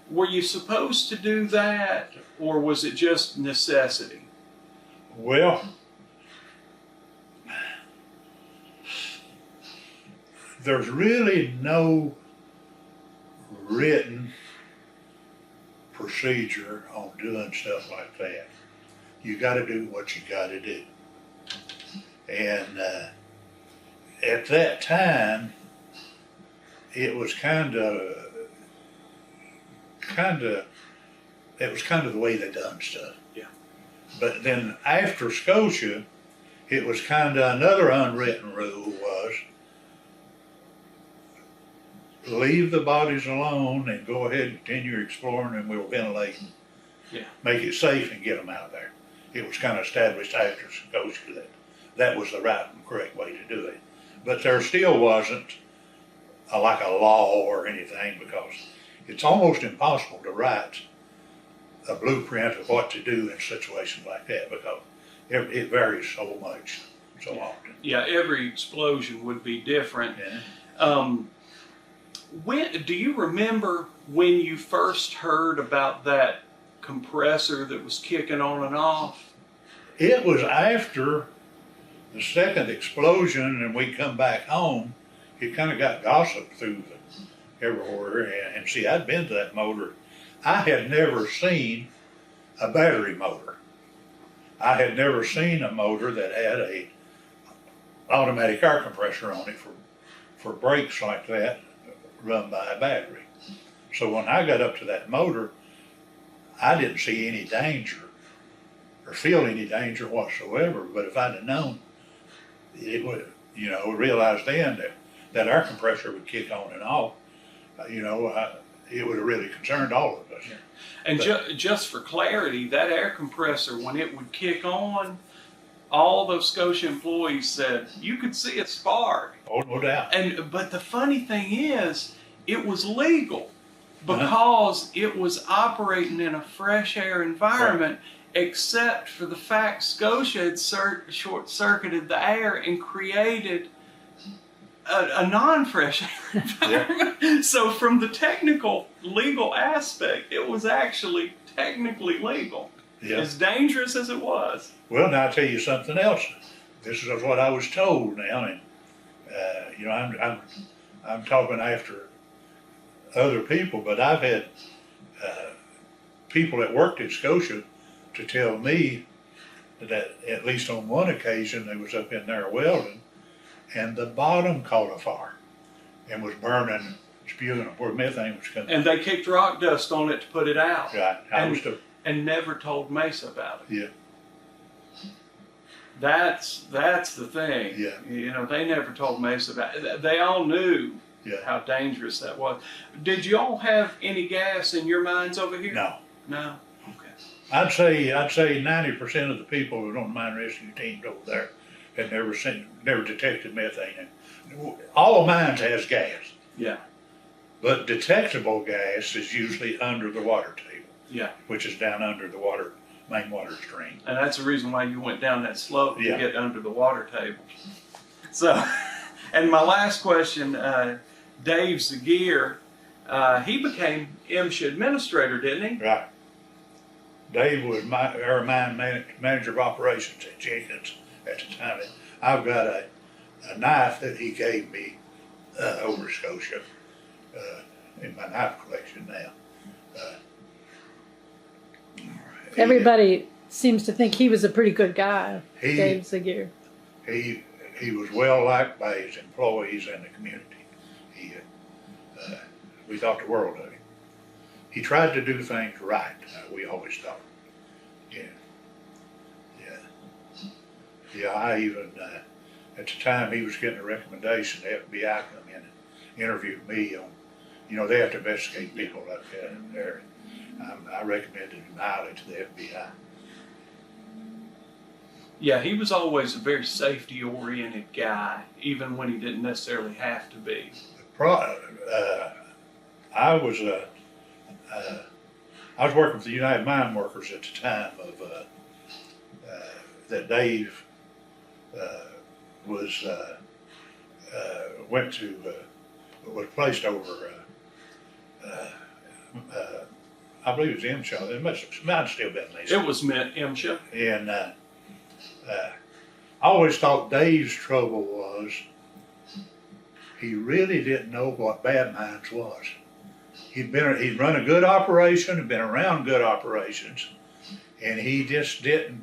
Were you supposed to do that, or was it just necessity? well, there's really no written procedure on doing stuff like that. You got to do what you got to do. And at that time, it was kind of the way they done stuff. Yeah. But then after Scotia, it was kind of another unwritten rule was leave the bodies alone and go ahead and continue exploring, and we'll ventilate and make it safe and get them out of there. It was kind of established after Scotia that was the right and correct way to do it. But there still wasn't like a law or anything, because it's almost impossible to write a blueprint of what to do in situations like that, because it varies so much, so often. Yeah, every explosion would be different. Yeah. Do you remember when you first heard about that compressor that was kicking on and off? It was after the second explosion and we come back home, it kind of got gossiped through everywhere. And see, I'd been to that motor. I had never seen a battery motor. I had never seen a motor that had a automatic air compressor on it for brakes like that run by a battery. So when I got up to that motor, I didn't see any danger or feel any danger whatsoever. But if I'd have known, it would, realized then that air compressor would kick on and off, it would have really concerned all of us. And just for clarity, that air compressor, when it would kick on, all those Scotia employees said you could see a spark. Oh, no doubt. But the funny thing is, it was legal because it was operating in a fresh air environment, except for the fact Scotia had short-circuited the air and created a non-fresh air environment. Yeah. So from the technical legal aspect, it was actually technically legal. Yeah. As dangerous as it was. Well, now I'll tell you something else. This is what I was told now, and I'm talking after other people, but I've had people that worked at Scotia to tell me that at least on one occasion they was up in there welding, and the bottom caught a fire and was burning, spewing where methane was coming. And they kicked rock dust on it to put it out. Right. And never told Mesa about it. Yeah. That's the thing. Yeah. They never told Mesa about it. They all knew how dangerous that was. Did you all have any gas in your mines over here? No. No? Okay. I'd say 90% of the people who were on the mine rescue teams over there had never detected methane. And all mines has gas. Yeah. But detectable gas is usually under the water table. Yeah. Which is down under the main water stream. And that's the reason why you went down that slope to get under the water table. So, and my last question, Dave Zagier, he became MSHA administrator, didn't he? Right. Dave was our mine manager of operations at Jenkins at the time. I've got a knife that he gave me over Scotia in my knife collection now. Everybody seems to think he was a pretty good guy, Dave Zagier. He was well liked by his employees and the community. We thought the world of him. He tried to do things right, we always thought. Yeah, I even, at the time he was getting a recommendation, the FBI come in and interviewed me on, they have to investigate people like that in there. I recommended him highly to the FBI. Yeah, he was always a very safety-oriented guy, even when he didn't necessarily have to be. I was working with the United Mine Workers at the time of that Dave was placed over. I believe it was MSHA. It might have still been Mesa. It was MSHA. And I always thought Dave's trouble was he really didn't know what bad mines was. He'd run a good operation, had been around good operations, and he just didn't.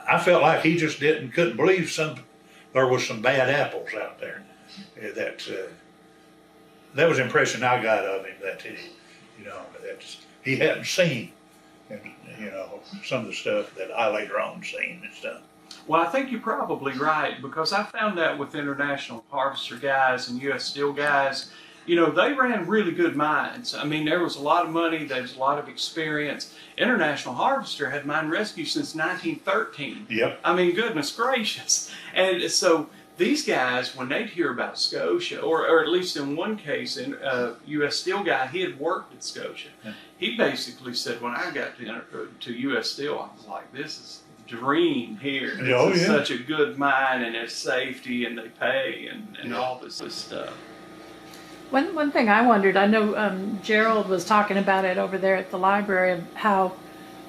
I felt like he just couldn't believe there was some bad apples out there. That was the impression I got of him, that he hadn't seen, some of the stuff that I later on seen and stuff. Well, I think you're probably right, because I found that with International Harvester guys and U.S. Steel guys, they ran really good mines. I mean, there was a lot of money, there was a lot of experience. International Harvester had mine rescue since 1913. Yep. I mean, goodness gracious. And so these guys, when they'd hear about Scotia, or at least in one case, U.S. Steel guy, he had worked at Scotia. Yeah. He basically said, when I got to U.S. Steel, I was like, this is the dream here. This is such a good mine, and it's safety, and they pay, and all this stuff. One thing I wondered, I know Gerald was talking about it over there at the library, of how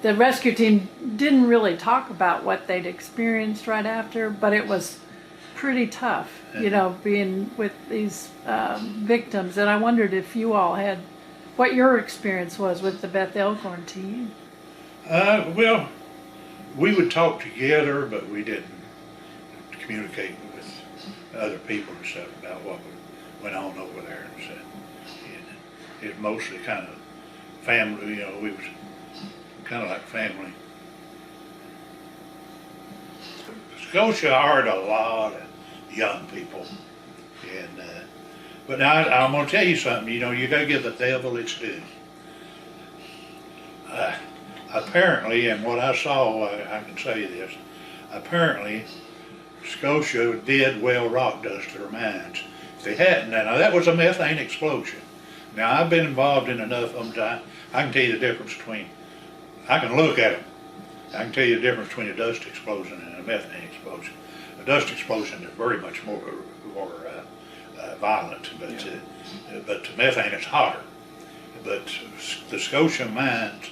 the rescue team didn't really talk about what they'd experienced right after, but it was pretty tough, you know, being with these victims. And I wondered if you all had, what your experience was with the Beth-Elkhorn team. Well, we would talk together, but we didn't communicate with other people and stuff about what went on over there. And so, it was mostly kind of family, you know, we was kind of like family. Scotia hired a lot of young people, and but now I'm going to tell you something. You know, you got to give the devil its due. Apparently, and what I saw, I can say this. Apparently, Scotia did well rock dust their mines. If they hadn't, now that was a methane explosion. Now I've been involved in enough of them. I can tell you the difference between. I can look at them. I can tell you the difference between a dust explosion and a methane explosion. A dust explosion is very much more violent, but methane is hotter. But the Scotia mines,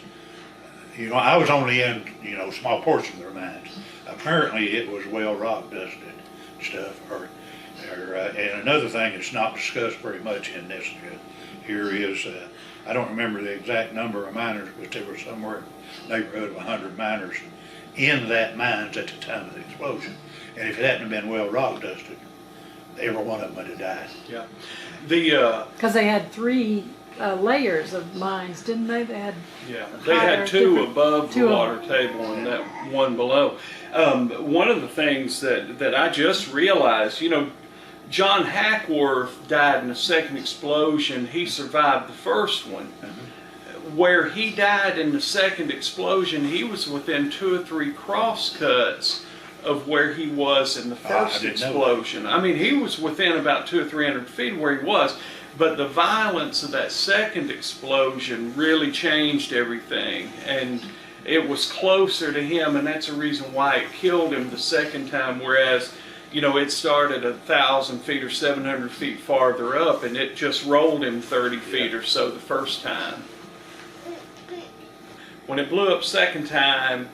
you know, I was only in, you know, small portion of their mines. Apparently, it was well rock dusted stuff. And another thing that's not discussed very much in this here is, I don't remember the exact number of miners, but there were somewhere in the neighborhood of 100 miners in that mines at the time of the explosion. And if it hadn't been well rock dusted, every one of them would have died. Yeah. Because they had 3 layers of mines, didn't they? They had they had 2 above the two water table and that one below. One of the things that I just realized, you know, John Hackworth died in the second explosion. He survived the first one. Where he died in the second explosion, he was within 2 or 3 cross cuts of where he was in the first explosion. I mean, he was within about 200 or 300 feet where he was, but the violence of that second explosion really changed everything, and it was closer to him, and that's the reason why it killed him the second time, whereas, you know, it started 1,000 feet or 700 feet farther up, and it just rolled him 30 feet or so the first time. When it blew up second time,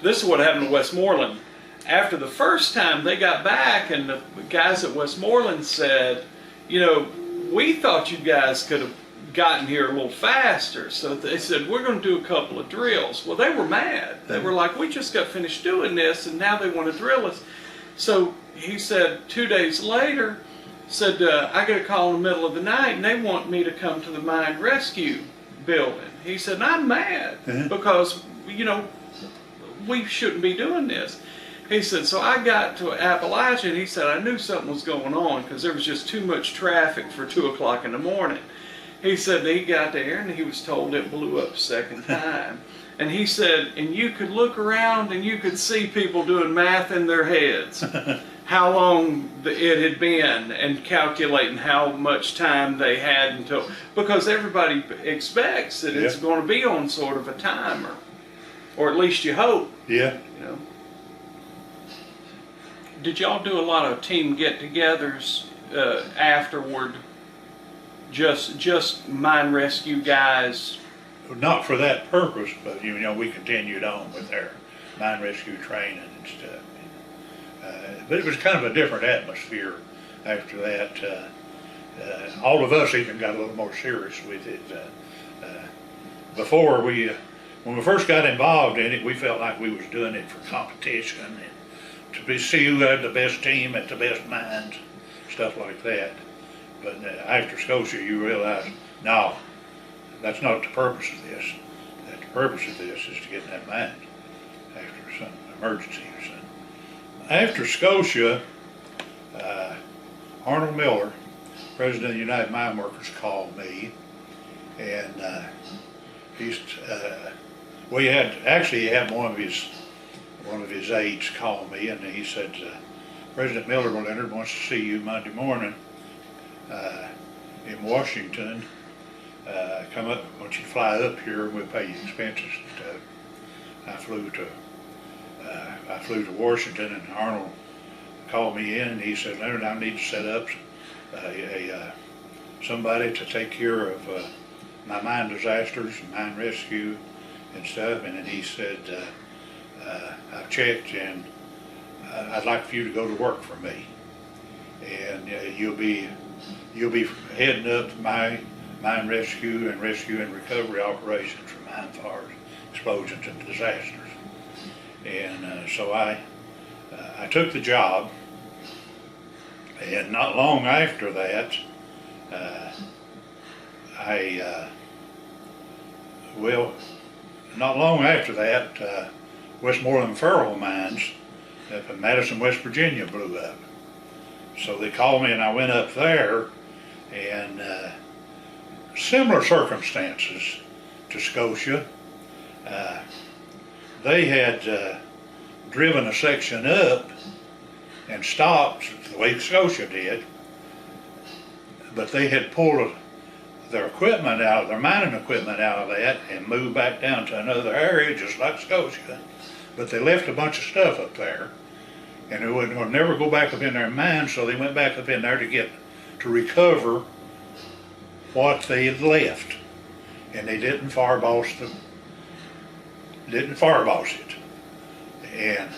this is what happened to Westmoreland. After the first time, they got back, and the guys at Westmoreland said, you know, we thought you guys could have gotten here a little faster. So they said, we're going to do a couple of drills. Well, they were mad. They were like, we just got finished doing this, and now they want to drill us. So he said 2 days later, said, I get a call in the middle of the night, and they want me to come to the mine rescue building. He said, I'm mad because, you know, we shouldn't be doing this. He said, so I got to Appalachia, and he said, I knew something was going on because there was just too much traffic for 2 o'clock in the morning. He said that he got there and he was told it blew up a second time. And he said, and you could look around and you could see people doing math in their heads, how long it had been, and calculating how much time they had until, because everybody expects that it's going to be on sort of a timer, or at least you hope. Yeah. You know. Did y'all do a lot of team get-togethers afterward? Just mine rescue guys? Not for that purpose, but you know, we continued on with our mine rescue training and stuff. But it was kind of a different atmosphere after that. All of us even got a little more serious with it. Before when we first got involved in it, we felt like we was doing it for competition and to see who had the best team at the best mines, stuff like that. But after Scotia, you realize, no, that's not the purpose of this. That the purpose of this is to get in that mine after some emergency or something. After Scotia, Arnold Miller, President of the United Mine Workers, called me, and he had one of his aides call me, and he said, President Miller, Leonard wants to see you Monday morning in Washington. Come up, I want you to fly up here, and we'll pay you expenses and stuff. I flew to Washington, and Arnold called me in, and he said, Leonard, I need to set up somebody to take care of my mine disasters and mine rescue and stuff, and then he said, I've checked, and I'd like for you to go to work for me, and you'll be heading up my mine rescue and recovery operations for mine fires, explosions, and disasters. And so I took the job, and not long after that, Westmoreland Federal Mines up in Madison, West Virginia blew up. So they called me and I went up there, and similar circumstances to Scotia. They had driven a section up and stopped the way Scotia did, but they had pulled their equipment out, their mining equipment out of that and moved back down to another area just like Scotia. But they left a bunch of stuff up there, and they would never go back up in their mine, so they went back up in there to recover what they had left. And they didn't fireboss it. And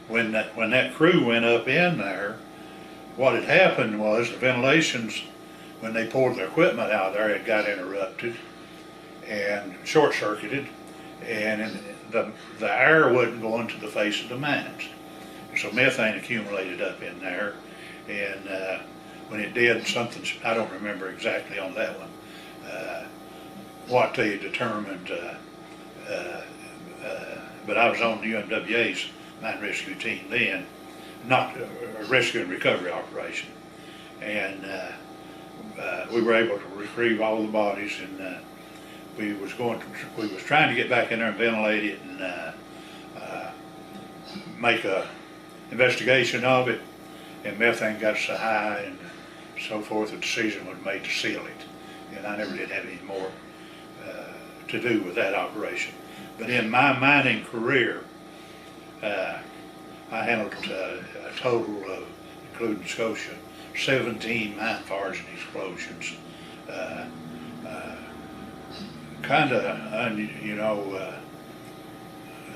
when that crew went up in there, what had happened was the ventilations, when they pulled their equipment out there, it got interrupted and short-circuited, and the air wasn't going to the face of the mines. So methane accumulated up in there, and when it did, something, I don't remember exactly on that one, what they determined, but I was on the UMWA's mine rescue team then, not a rescue and recovery operation. And we were able to retrieve all the bodies, and we was trying to get back in there and ventilate it and make a investigation of it, and methane got so high and so forth, the decision was made to seal it, and I never did have any more to do with that operation. But in my mining career, I handled a total of, including Scotia, 17 mine fires and explosions.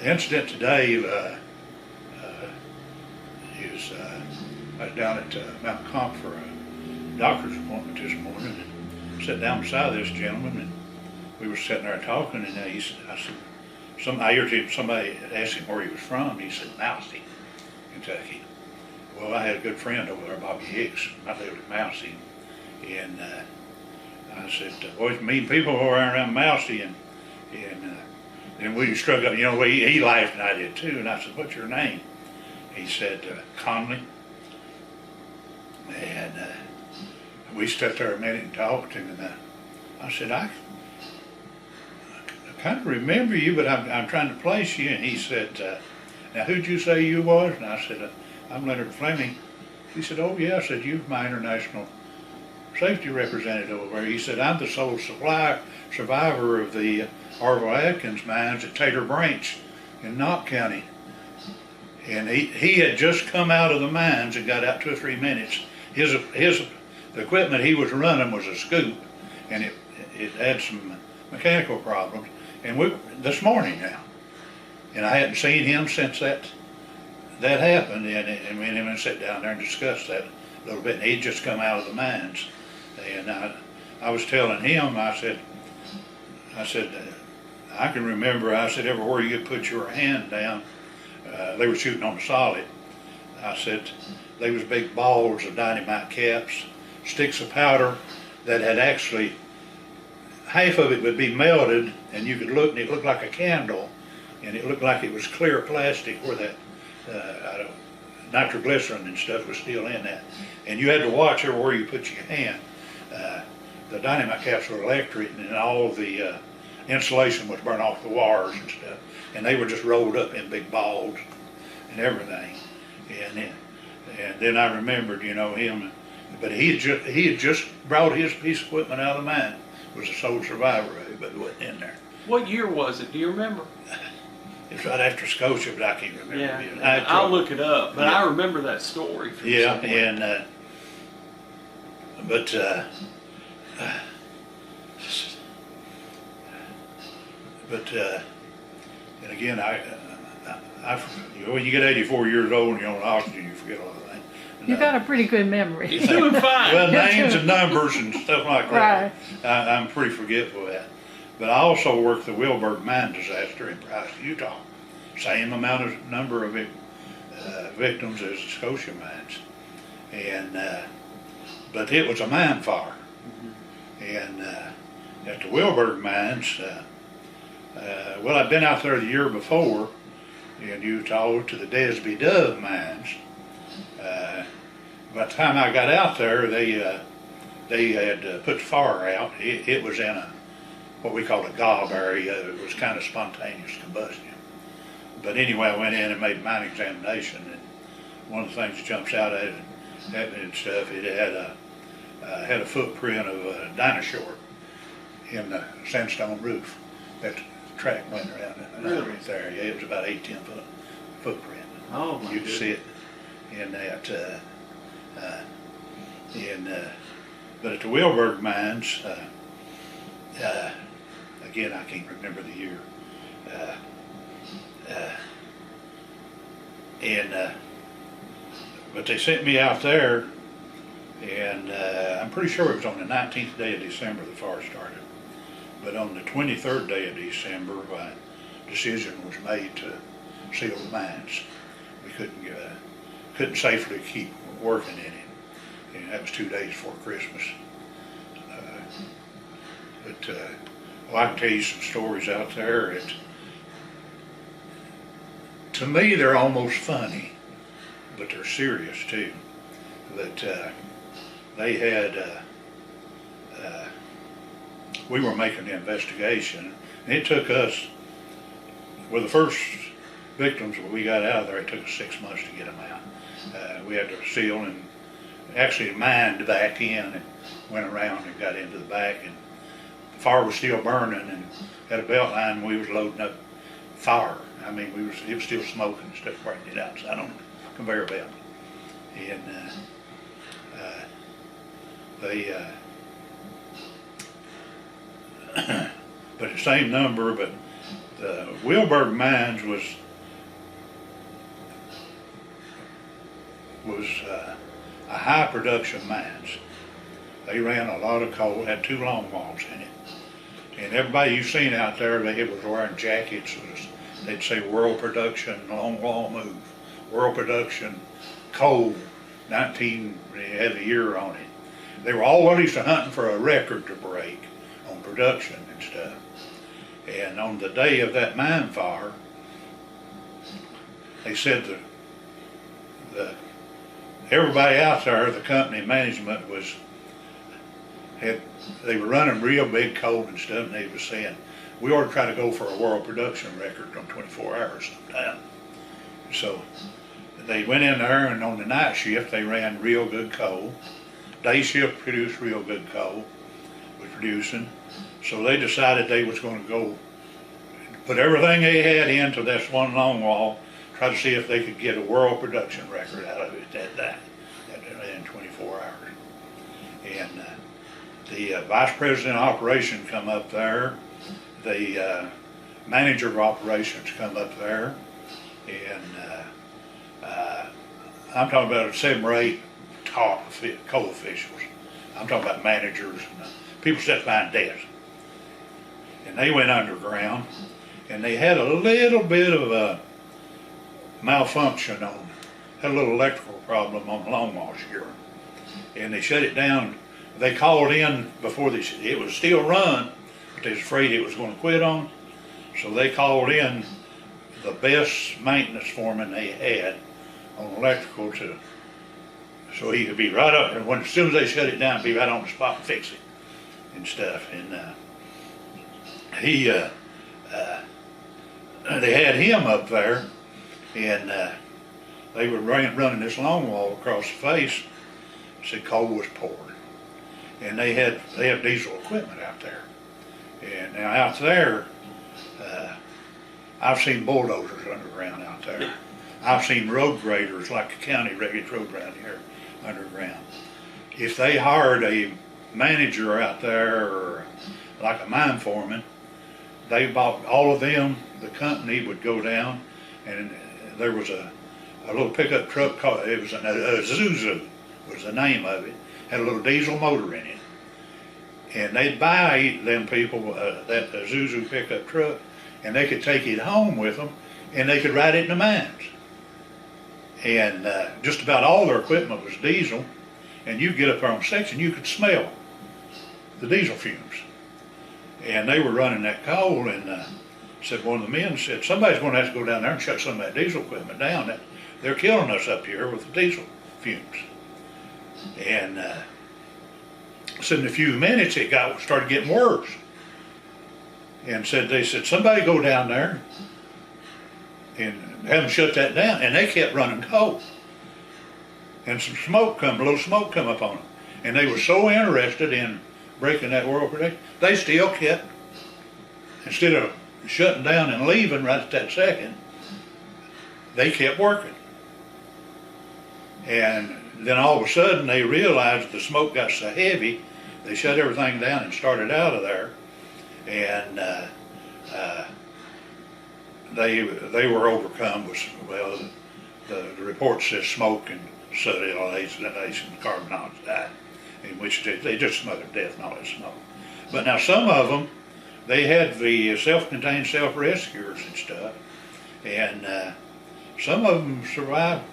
The incident today is I was down at Mount Comp for a doctor's appointment this morning, and sat down beside this gentleman, and we were sitting there talking, and I said, somebody asked him where he was from. He said, Mousy, Kentucky. Well, I had a good friend over there, Bobby Hicks. I lived at Mousy, and I said, boys, mean people over around Mousy, and then we struck up. He laughed and I did too. And I said, what's your name? He said, Conley. And we stood there a minute and talked, and I said, I kind of remember you, but I'm trying to place you. And he said, now who'd you say you was? And I said, I'm Leonard Fleming. He said, oh yeah. I said, you're my international safety representative over there. He said, I'm the sole survivor of the Orville Atkins mines at Taylor Branch in Knott County. And he had just come out of the mines and got out 2 or 3 minutes. The equipment he was running was a scoop, and it had some mechanical problems. And this morning now, and I hadn't seen him since that happened, and we and him sat down there and discussed that a little bit. And he'd just come out of the mines, and I was telling him, I said, I can remember, I said, everywhere you put your hand down, they were shooting on the solid. I said, they was big balls of dynamite caps, sticks of powder that had actually, half of it would be melted, and you could look, and it looked like a candle, and it looked like it was clear plastic where that nitroglycerin and stuff was still in that. And you had to watch everywhere you put your hand. The dynamite caps were electric, and all the insulation was burnt off the wires and stuff, and they were just rolled up in big balls and everything. And then I remembered, him, but he had just brought his piece of equipment out of the mine. Was a sole survivor of it, but wasn't in there. What year was it? Do you remember? It's right after Scotia, but I can't remember. Yeah, I'll look it up, but I remember that story. From somewhere. And again, when you get 84 years old and you're on oxygen, you forget all that. You got a pretty good memory. You're doing fine. Well, names and numbers and stuff like that. Right. I'm pretty forgetful of that. But I also worked the Wilburg mine disaster in Price, Utah. Same number of victims as the Scotia Mines. And, but it was a mine fire. And at the Wilburg mines, well, I'd been out there the year before in Utah to the Desby Dove mines. By the time I got out there, they had put the fire out. It was in what we call a gob area. It was kind of spontaneous combustion. But anyway, I went in and made a mine examination, and one of the things that jumps out at it and stuff, it had a footprint of a dinosaur in the sandstone roof. That track went around it right there. Yeah, it was about 8-10 foot footprint. Oh my You could goodness. see it in that. But at the Wilburg mines, again, I can't remember the year. But they sent me out there, and I'm pretty sure it was on the 19th day of December the fire started. But on the 23rd day of December, a decision was made to seal the mines. We couldn't safely keep working in it. And that was 2 days before Christmas. Well, I can tell you some stories out there. To me, they're almost funny, but they're serious too. That they had, we were making the investigation, and it took us, well, the first victims that we got out of there, it took us 6 months to get them out. We had to seal and actually mined back in and went around and got into the back, and the fire was still burning, and at a belt line we was loading up fire. I mean, it was still smoking and stuff, bringing it outside on the conveyor belt. And but the same number, but the Wilburg mines was a high production mines. They ran a lot of coal, had 2 long walls in it. And everybody you've seen out there, they was wearing jackets. They'd say World Production, long wall move. World Production, coal, 19, they had the year on it. They were always hunting for a record to break on production and stuff. And on the day of that mine fire, they said everybody out there, the company management they were running real big coal and stuff, and they was saying, we ought to try to go for a world production record on 24 hours sometime. So they went in there, and on the night shift they ran real good coal. Day shift produced real good coal, was producing. So they decided they was going to go put everything they had into this one long wall, try to see if they could get a world production record out of it that day, in 24 hours. And the vice president of operations come up there, the manager of operations come up there, and I'm talking about 7 or 8 top coal officials. I'm talking about managers and people sat behind desks. And they went underground, and they had a little bit of a malfunction had a little electrical problem on the long wall shear. And they shut it down. They called in before it was still run, but they was afraid it was going to quit on. So they called in the best maintenance foreman they had on electrical so he could be right up, and as soon as they shut it down, be right on the spot and fix it and stuff. And they had him up there, and they were running this long wall across the face. Said coal was poured, and they have diesel equipment out there. And now out there, I've seen bulldozers underground out there. I've seen road graders like the county graded road around here underground. If they hired a manager out there or like a mine foreman, they bought all of them. The company would go down, and there was a little pickup truck called, it was a Zuzu was the name of it, had a little diesel motor in it. And they'd buy them people that Zuzu pickup truck, and they could take it home with them, and they could ride it in the mines. And just about all their equipment was diesel, and you get up there on section, you could smell the diesel fumes. And they were running that coal, and said one of the men said, somebody's going to have to go down there and shut some of that diesel equipment down. That they're killing us up here with the diesel fumes. And said in a few minutes it started getting worse. And they said, somebody go down there and have them shut that down. And they kept running coal. And a little smoke come up on them. And they were so interested in breaking that world record, they still kept, instead of shutting down and leaving right at that second, they kept working. And then all of a sudden they realized the smoke got so heavy, they shut everything down and started out of there. And they were overcome with, well, the report says smoke and soot inhalation, carbon monoxide, in which they just smothered to death and all that smoke. But now some of them, they had the self-contained self-rescuers and stuff, and some of them survived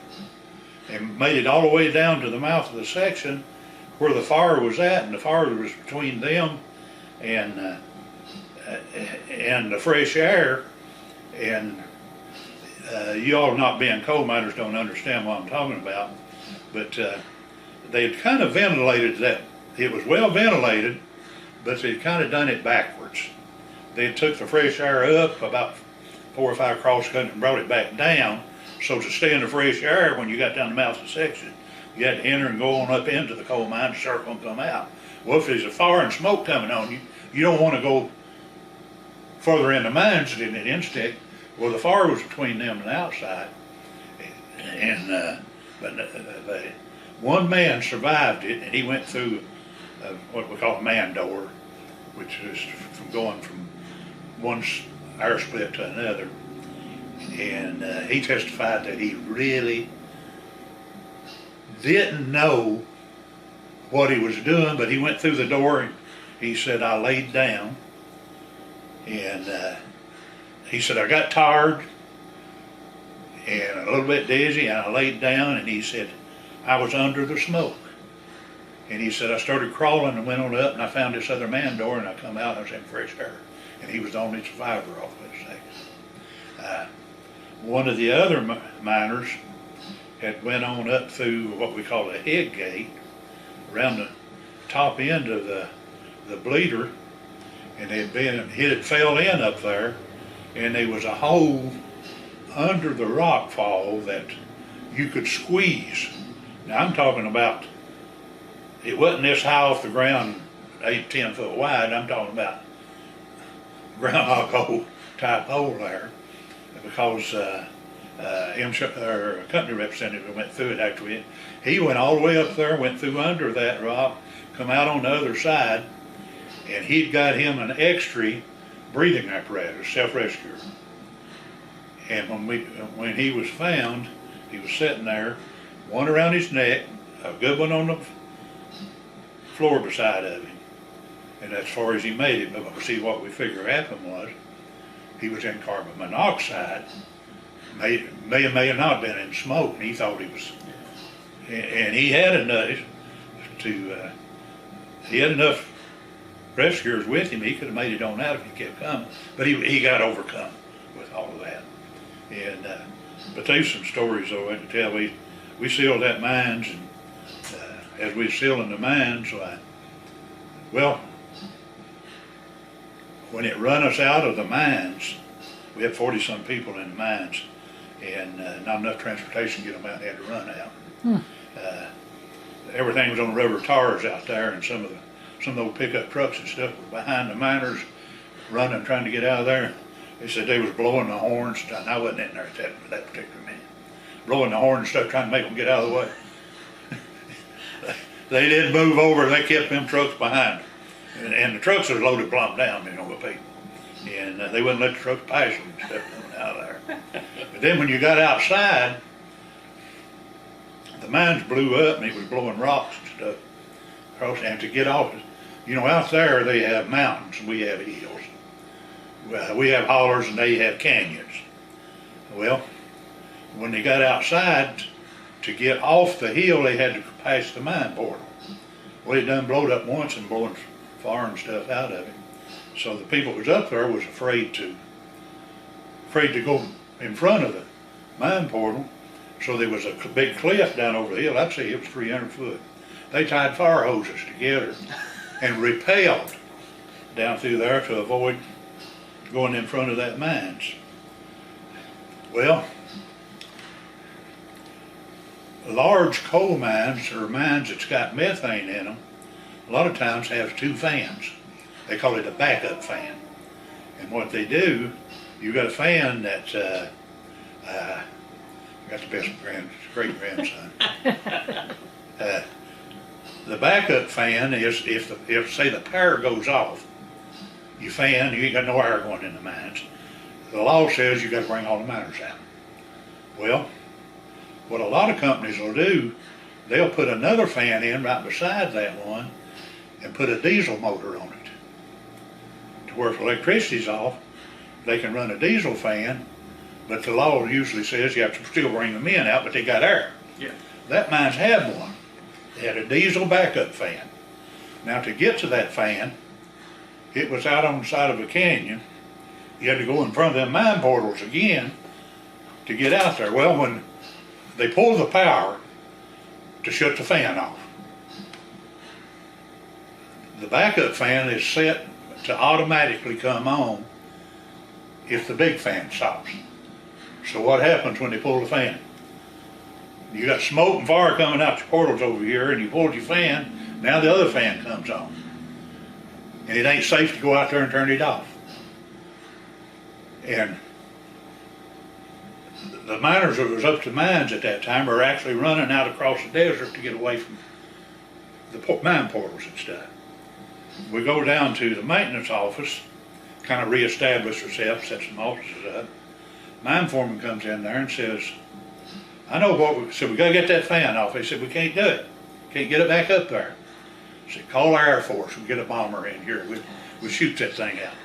and made it all the way down to the mouth of the section where the fire was at, and the fire was between them and the fresh air. And you all not being coal miners don't understand what I'm talking about, but they had kind of ventilated that. It was well ventilated, but they'd kind of done it backwards. They took the fresh air up about 4 or 5 cross country and brought it back down. So to stay in the fresh air, when you got down the mouth of the section, you had to enter and go on up into the coal mine, circle and come out. Well, if there's a fire and smoke coming on you, you don't want to go further in the mines than an instinct. Well, the fire was between them and the outside, and one man survived it, and he went through what we call a man door, which is from going from one air split to another. And he testified that he really didn't know what he was doing, but he went through the door, and he said, I laid down, and he said, I got tired and a little bit dizzy, and I laid down, and he said, I was under the smoke. And he said, I started crawling and went on up, and I found this other man door, and I come out, and I was in fresh air. And he was the only survivor off that section. One of the other miners had went on up through what we call a head gate, around the top end of the bleeder, and it had fell in up there, and there was a hole under the rock fall that you could squeeze. Now I'm talking about, it wasn't this high off the ground, 8, 10 foot wide. I'm talking about groundhog hole type hole there, because our company representative went through it actually. He went all the way up there, went through under that rock, come out on the other side, and he'd got him an extra breathing apparatus, self-rescuer. And when he was found, he was sitting there, one around his neck, a good one on the floor beside of him. And as far as he made it, but see what we figure happened was, he was in carbon monoxide, may or may have not been in smoke, and he thought he was, and he had enough rescuers with him. He could have made it on out if he kept coming, but he got overcome with all of that. And but there's some stories though I can tell. We sealed that mines, and as we were sealing the mines, when it run us out of the mines, we had 40-some people in the mines, and not enough transportation to get them out. They had to run out. Everything was on rubber tires out there, and some of those pickup trucks and stuff were behind the miners, running, trying to get out of there. They said they was blowing the horns. And I wasn't in there at that particular minute. Blowing the horn and stuff, trying to make them get out of the way. They didn't move over. They kept them trucks behind them. And the trucks are loaded plumb down, with people. and they wouldn't let the trucks pass them and stuff coming out of there. But then when you got outside, the mines blew up and it was blowing rocks and stuff across. And to get off, out there they have mountains and we have hills. We have hollers and they have canyons. Well, when they got outside, to get off the hill, they had to pass the mine portal. Well, it done blowed up once and blowing foreign stuff out of it. So the people who was up there was afraid to go in front of the mine portal. So there was a big cliff down over the hill. I'd say it was 300 foot. They tied fire hoses together and rappelled down through there to avoid going in front of that mines. Well, large coal mines or mines that's got methane in them, a lot of times have two fans. They call it a backup fan. And what they do, you got a fan that's got the best great grandson. The backup fan is if say the power goes off, you ain't got no air going in the mines. The law says you got to bring all the miners out. Well, what a lot of companies will do, they'll put another fan in right beside that one and put a diesel motor on it. To where if electricity's off, they can run a diesel fan, but the law usually says you have to still bring the men out, but they got air. Yeah. That mines had one. They had a diesel backup fan. Now to get to that fan, it was out on the side of a canyon. You had to go in front of them mine portals again to get out there. Well, when they pulled the power to shut the fan off, the backup fan is set to automatically come on if the big fan stops. So what happens when they pull the fan? You got smoke and fire coming out your portals over here, and you pulled your fan, now the other fan comes on. And it ain't safe to go out there and turn it off. And the miners that was up to mines at that time were actually running out across the desert to get away from the mine portals and stuff. We go down to the maintenance office, kind of reestablish ourselves, set some offices up. Mine foreman comes in there and says, I know what we said, we gotta get that fan off. They said, we can't do it. Can't get it back up there. I said, call our Air Force and get a bomber in here. We'll shoot that thing out.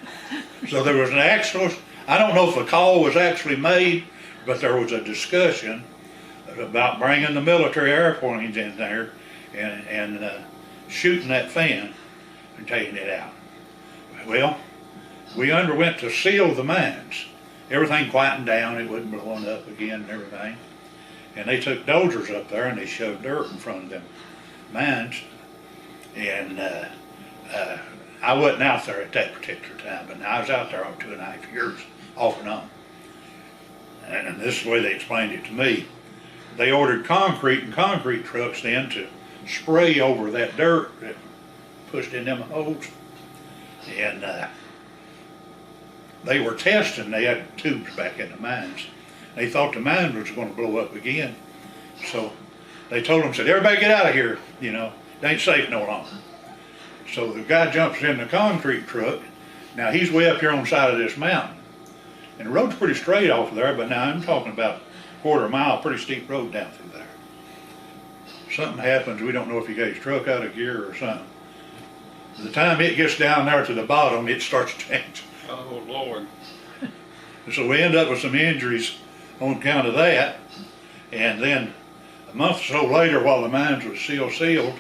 So there was an actual, I don't know if a call was actually made, but there was a discussion about bringing the military airplanes in there and shooting that fan and taking it out. Well, we underwent to seal the mines. Everything quietened down, it wasn't blowing up again and everything. And they took dozers up there and they shoved dirt in front of them mines. And I wasn't out there at that particular time, but I was out there on 2.5 years, off and on. And this is the way they explained it to me. They ordered concrete and concrete trucks then to spray over that dirt that pushed in them holes. And they were testing, they had tubes back in the mines. They thought the mine was going to blow up again. So they told them, said, everybody get out of here, it ain't safe no longer. So the guy jumps in the concrete truck. Now he's way up here on the side of this mountain. And the road's pretty straight off of there, but now I'm talking about a quarter mile, pretty steep road down through there. Something happens, we don't know if he got his truck out of gear or something. By the time it gets down there to the bottom, it starts to change. Oh, Lord. So we end up with some injuries on account of that. And then a month or so later, while the mines was still sealed,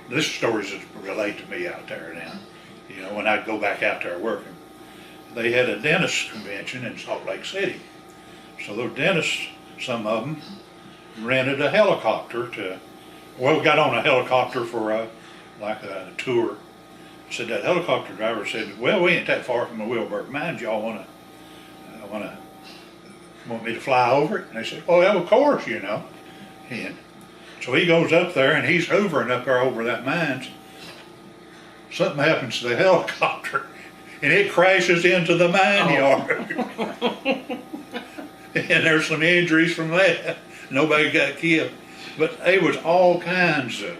this story's related to me out there now, when I'd go back out there working. They had a dentist convention in Salt Lake City. So those dentists, some of them, rented a helicopter got on a helicopter for a tour. Said that helicopter driver said, well, we ain't that far from the Wilburg Mines. Y'all want me to fly over it? And they said, oh, yeah, of course, And so he goes up there and he's hovering up there over that mines. Something happens to the helicopter and it crashes into the mine yard. And there's some injuries from that. Nobody got killed. But it was all kinds of,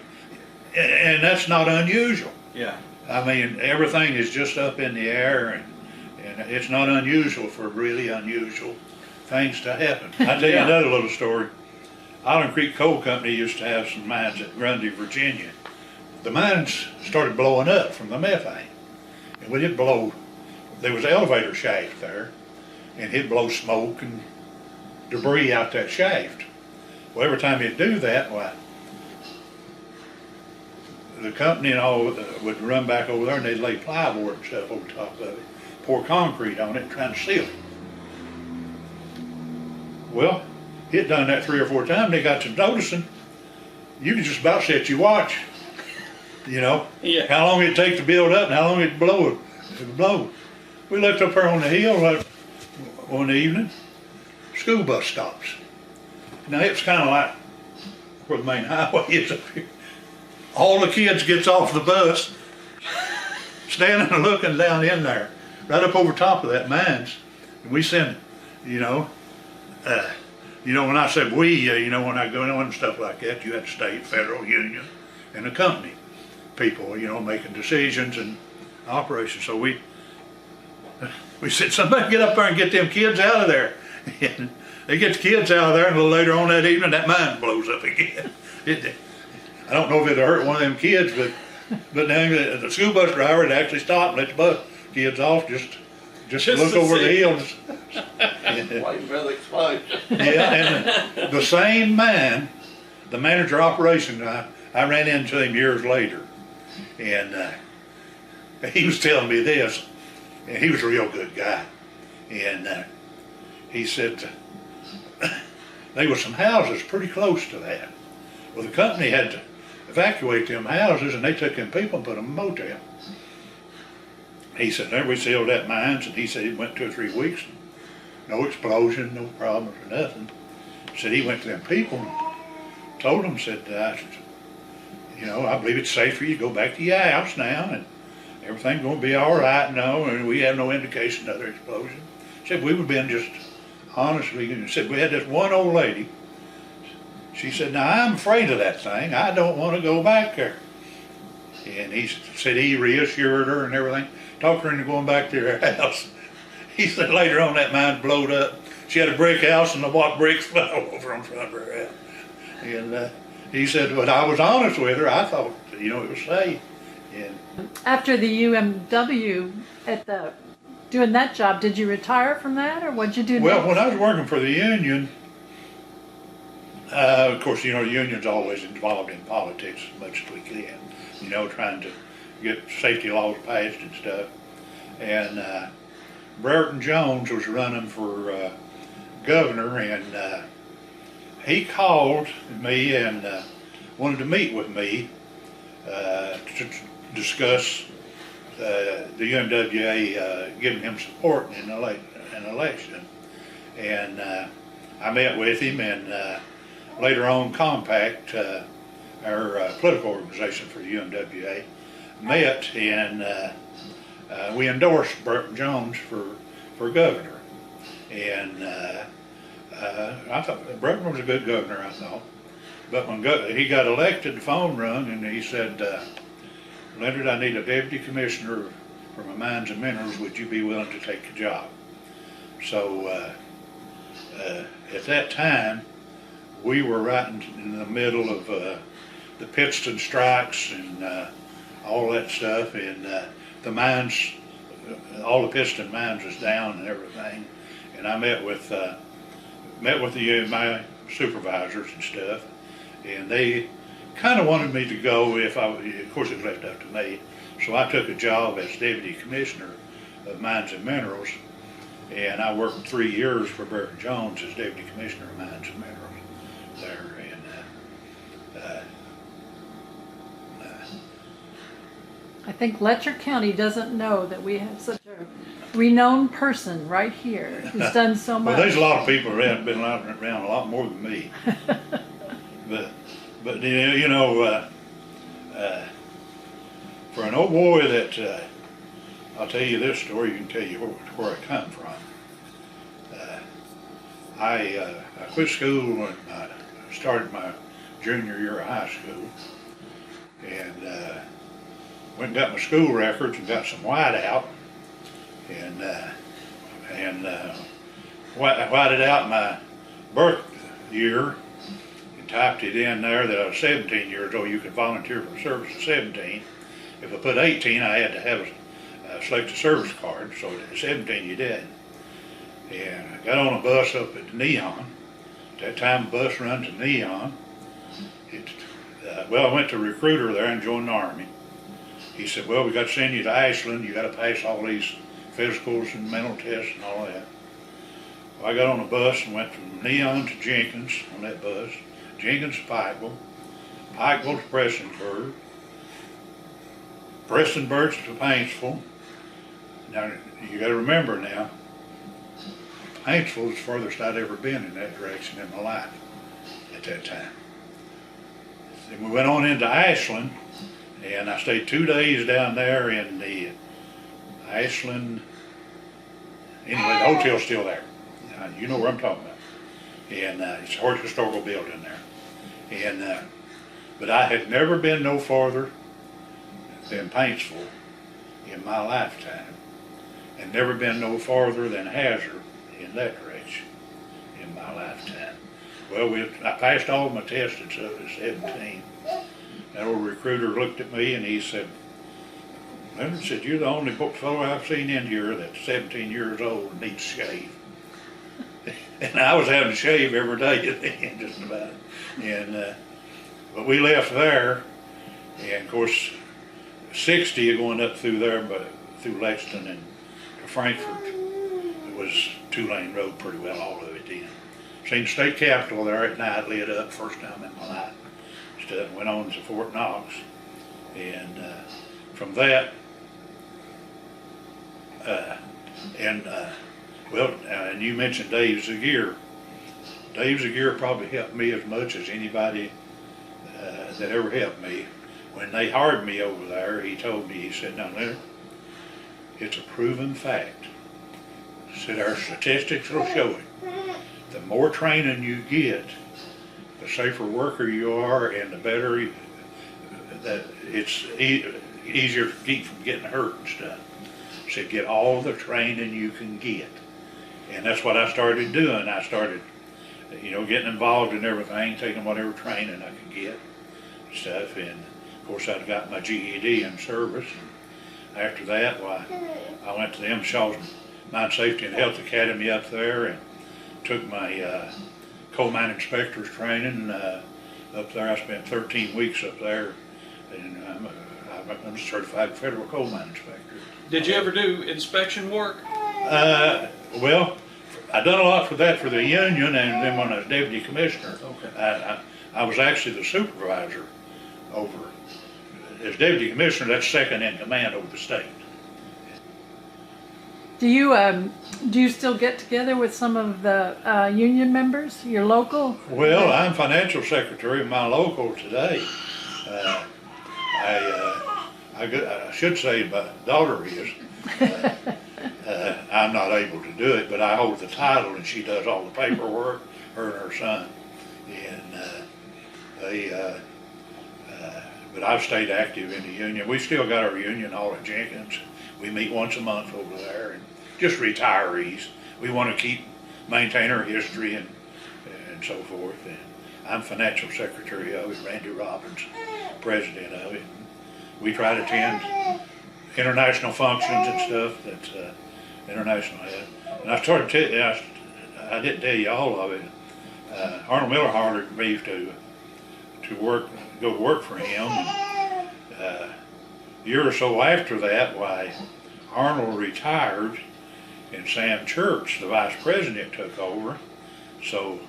and that's not unusual. Yeah. I mean, everything is just up in the air, and it's not unusual for really unusual things to happen. I'll tell you another little story. Island Creek Coal Company used to have some mines at Grundy, Virginia. The mines started blowing up from the methane. And when it blow, there was an elevator shaft there, and it'd blow smoke and debris out that shaft. Well, every time it'd do that, well, the company and all would run back over there and they'd lay plywood and stuff over top of it, pour concrete on it and try to seal it. Well, it done that 3 or 4 times. They got to noticing you could just about set your watch, you know, how long it'd take to build up and how long it'd blow. We looked up there on the hill one evening, school bus stops. Now it's kind of like where the main highway is up here. All the kids gets off the bus, standing and looking down in there, right up over top of that mines. And we send, when I said we, when I go on and stuff like that, you had state, federal, union, and the company people, making decisions and operations. So we said, somebody get up there and get them kids out of there. And they get the kids out of there, and a little later on that evening, that mine blows up again. I don't know if it'd hurt one of them kids, but then the school bus driver had actually stopped and let the bus kids off just to look over the hill. Waiting for the explosion. Yeah, and the same man, the manager of operations, I ran into him years later, and he was telling me this, and he was a real good guy, and he said there were some houses pretty close to that. Well, the company had to evacuate them houses, and they took them people and put them in a motel. He said, there we sealed that mines, and he said it went 2 or 3 weeks, no explosion, no problems or nothing. Said he went to them people and told them, said, I believe it's safe for you to go back to your house now, and everything's going to be all right now, and we have no indication of another explosion. Said we would have been just honestly, said we had this one old lady. She said, now I'm afraid of that thing. I don't want to go back there. And he said he reassured her and everything, talked her into going back to her house. He said later on that mine blowed up. She had a brick house and the white bricks fell over in front of her house. And he said, but I was honest with her. I thought, it was safe. And after the UMW doing that job, did you retire from that, or what'd you do next? Well, when I was working for the union, of course, the union's always involved in politics as much as we can, trying to get safety laws passed and stuff. And Bereton Jones was running for governor, and he called me and wanted to meet with me to discuss the UMWA giving him support in an election. And I met with him, and later on Compact, our political organization for the UMWA, met, and we endorsed Bereton Jones for governor. And I thought Bereton was a good governor, I thought. But when he got elected, the phone rang, and he said, Leonard, I need a deputy commissioner for my mines and minerals. Would you be willing to take the job? So at that time, we were right in the middle of the Pittston strikes and all that stuff, and the mines, all the Pittston mines was down and everything. And I met with my supervisors and stuff, and they kind of wanted me to go of course it was left up to me. So I took a job as deputy commissioner of mines and minerals, and I worked 3 years for Bereton Jones as deputy commissioner of mines and minerals there. And I think Letcher County doesn't know that we have such a renowned person right here who's done so much. well, there's a lot of people that have been around a lot more than me. but for an old boy that, I'll tell you this story, you can tell you where I come from. I quit school when I started my junior year of high school, and went and got my school records and got some white out, and whited out my birth year and typed it in there that I was 17 years old. You could volunteer for service at 17. If I put 18, I had to have a selected service card, so at 17 you did. And I got on a bus up at Neon. At that time, the bus runs to Neon. Well, I went to a recruiter there and joined the Army. He said, well, we got to send you to Ashland. You got to pass all these physicals and mental tests and all that. Well, I got on a bus and went from Neon to Jenkins on that bus, Jenkins to Pikeville, Pikeville to Prestonsburg, Prestonsburg to Paintsville. Now, you got to remember now, Paintsville is the furthest I'd ever been in that direction in my life at that time. Then we went on into Ashland, and I stayed 2 days down there in the Ashland. Anyway, the hotel's still there. You know where I'm talking about. And it's a historical building there. And but I had never been no farther than Paintsville in my lifetime, and never been no farther than Hazard in that direction in my lifetime. Well, I passed all my tests and stuff at 17. That old recruiter looked at me and he said, Leonard said, you're the only fellow I've seen in here that's 17 years old and needs to shave. And I was having to shave every day then, just about. And but we left there, and of course, 60 going up through there, but through Lexington and to Frankfort, it was 2-lane road pretty well, all of it then. Seen the state capitol there at night, lit up, first time in my life. Went on to Fort Knox, and from that, and you mentioned Dave Zagier. Dave Zagier probably helped me as much as anybody that ever helped me. When they hired me over there, he told me, he said, now Leonard, it's a proven fact. He said, our statistics will show it. The more training you get, the safer worker you are, and the better that it's easier to keep from getting hurt and stuff. So get all the training you can get. And that's what I started doing. I started, getting involved in everything, taking whatever training I could get and stuff. And of course I'd got my GED in service. And after that, I went to the Appalshop Mine Safety and Health Academy up there and took my coal mine inspector's training up there. I spent 13 weeks up there, and I'm a certified federal coal mine inspector. Did you ever do inspection work? Well, I done a lot for that for the union, and then when I was deputy commissioner, Okay. I was actually the supervisor over. As deputy commissioner, that's second in command over the state. Do you still get together with some of the union members, your local? Well, I'm financial secretary of my local today. I should say my daughter is. I'm not able to do it, but I hold the title and she does all the paperwork, her and her son. And but I've stayed active in the union. We still got our union hall at Jenkins. We meet once a month over there, and just retirees. We want to maintain our history and so forth. And I'm financial secretary of it, Randy Robbins, president of it. We try to attend international functions and stuff that's international. And I started to tell you, I didn't tell you all of it. Arnold Miller hired me to go work for him. And, a year or so after that, Arnold retired and Sam Church, the vice president, took over. So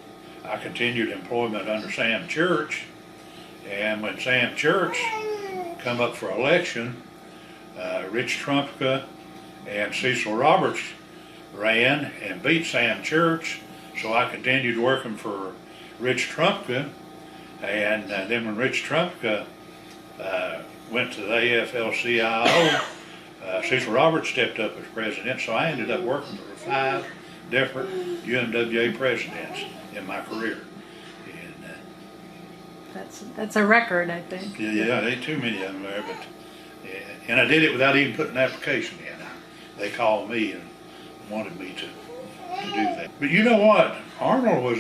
I continued employment under Sam Church. And when Sam Church come up for election, Rich Trumpka and Cecil Roberts ran and beat Sam Church. So I continued working for Rich Trumpka. And then when Rich Trumpka went to the AFL-CIO, Cecil Roberts stepped up as president, so I ended up working for 5 different UMWA presidents in my career. And, That's a record, I think. yeah, there ain't too many of them there, And I did it without even putting an application in. They called me and wanted me to do that. But you know what? Arnold was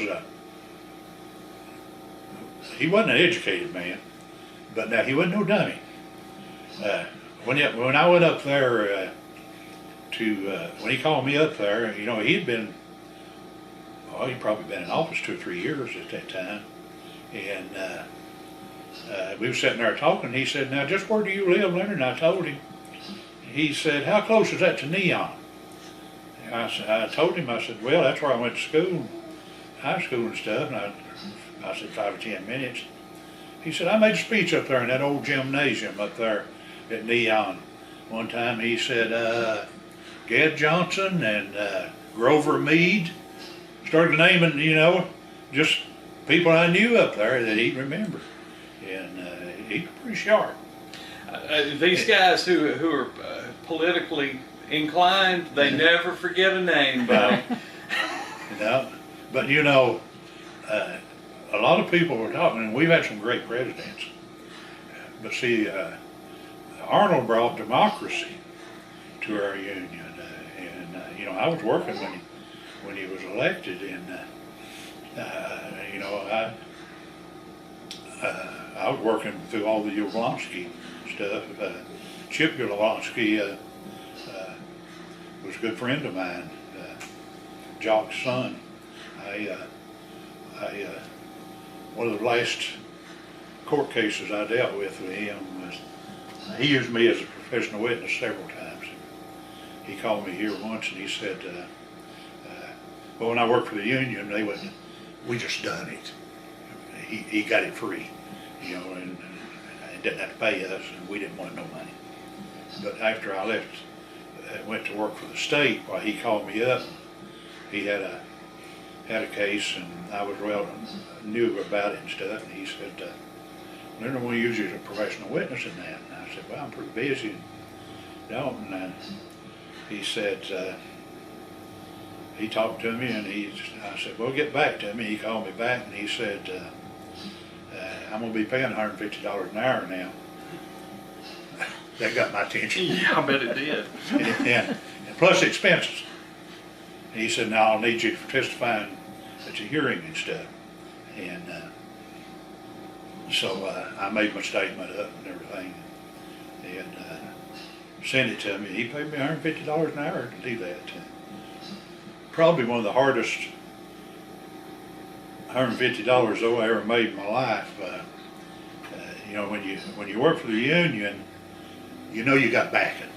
he wasn't an educated man, but now he wasn't no dummy. When I went up there when he called me up there, you know, he'd probably been in office 2 or 3 years at that time. And we were sitting there talking, and he said, "Now, just where do you live, Leonard?" And I told him. He said, "How close is that to Neon?" And I told him, I said, "Well, that's where I went to school, high school and stuff." And I said, 5 or 10 minutes. He said, "I made a speech up there in that old gymnasium up there at Neon one time." He said, Gad Johnson and Grover Mead, started naming, you know, just people I knew up there that he'd remember. And he's pretty sharp. These guys who are politically inclined, they never forget a name, buddy. You know, but you know, a lot of people were talking, and we've had some great presidents. But see, Arnold brought democracy to our union, and you know, I was working when he was elected, and you know, I was working through all the Jablonski stuff. Chip Jablonski was a good friend of mine, Jock's son. One of the last court cases I dealt with him was, he used me as a professional witness several times. He called me here once and he said, well, when I worked for the union, we just done it. He got it free, you know, and didn't have to pay us, and we didn't want no money. But after I left, went to work for the state, well, he called me up. He had a case, and I was knew about it and stuff. And he said, "Leonard, we'll use you as a professional witness in that." And I said, "Well, I'm pretty busy, and don't." And he said, he talked to me, and I said, "Well, get back to me." He called me back, and he said, "I'm going to be paying $150 an hour now." That got my attention. Yeah, I bet it did. and plus expenses. And he said, "Now I'll need you for testifying at your hearing and stuff." And so I made my statement up and everything, and sent it to me. He paid me $150 an hour to do that. Probably one of the hardest $150 though I ever made in my life. You know, when you work for the union, you know you got backing.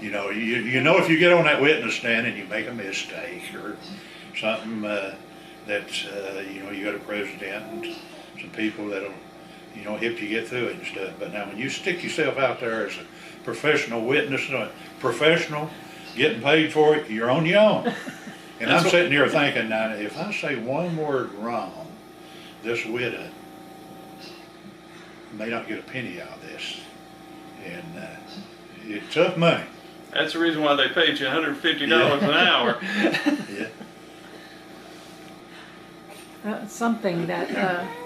You know, you know if you get on that witness stand and you make a mistake or something, that you know, you got a president and some people that'll, you know, help you get through it and stuff. But now when you stick yourself out there as a professional witness, professional, getting paid for it, you're on your own. And I'm sitting here thinking, now if I say one word wrong, this widow may not get a penny out of this. And it's tough money. That's the reason why they paid you $150 an hour. Yeah. Something that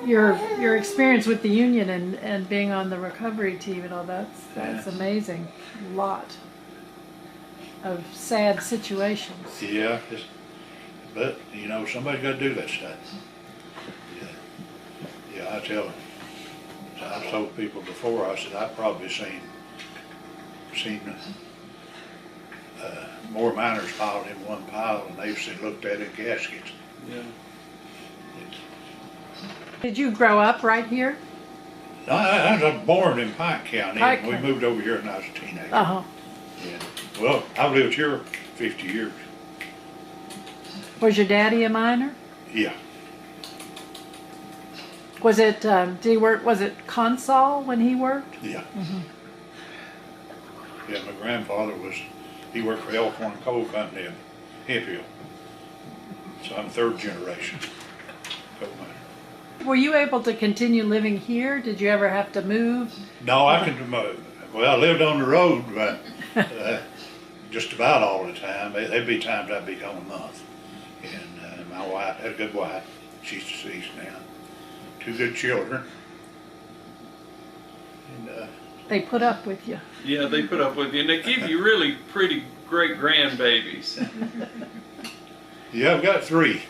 your experience with the union and being on the recovery team and all that's amazing. A lot of sad situations. Yeah, but you know, somebody's got to do that stuff. Yeah, I've told people before, I said I've probably seen more miners piled in one pile than they've looked at in caskets. Yeah. Did you grow up right here? I was born in Pike County. Pike We County. moved over here when I was a teenager. Uh-huh. Yeah. Well, I've lived here 50 years. Was your daddy a miner? Yeah. Was it, did he work, was it Consol when he worked? Yeah. Yeah, my grandfather he worked for Elkhorn Coal Company in Hemphill. So I'm third generation coal miner. Were you able to continue living here? Did you ever have to move? No, I lived on the road just about all the time. There'd be times I'd be gone a month. And my wife, had a good wife, she's deceased now. 2 good children. And they put up with you. Yeah, they put up with you, and they give you really pretty great grandbabies. Yeah, I've got 3.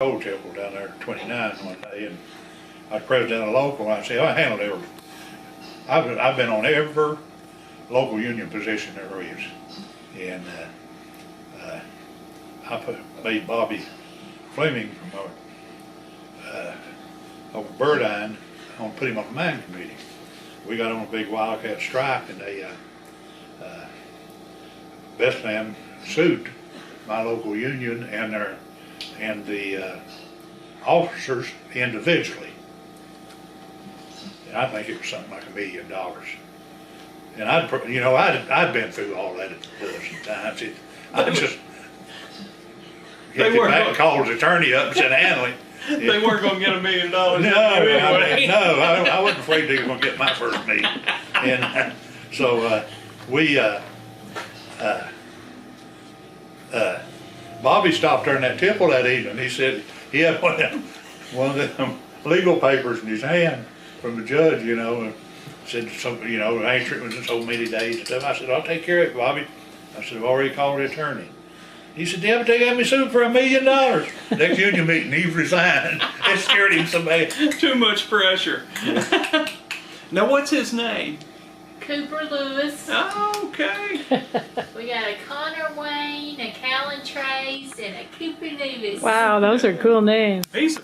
coal temple down there at 29 one day, and I was president of the local, and I said, I handled every, I've been on every local union position there is. And made Bobby Fleming from over Bereton, I want to put him on the mine committee. We got on a big wildcat strike, and they Bethlehem sued my local union and the officers individually. And I think it was something like $1 million. And I'd been through all that a dozen times. I just get back and called his attorney up and said, handle it. They weren't going to get $1 million. No, anyway. I wasn't afraid they were going to get my first meeting. And so Bobby stopped there in that temple that evening. He said he had one of them legal papers in his hand from the judge, and said, answer it was in so many days and stuff. I said, I'll take care of it, Bobby. I said, I've already called the attorney. He said, yeah, but they got me sued for $1 million. Next union meeting, he resigned. It scared him so bad. Too much pressure. Now, what's his name? Cooper Lewis. Oh, okay. We got a Connor Wayne, a Callan Trace, and a Cooper Lewis. Wow, those are cool names. He's a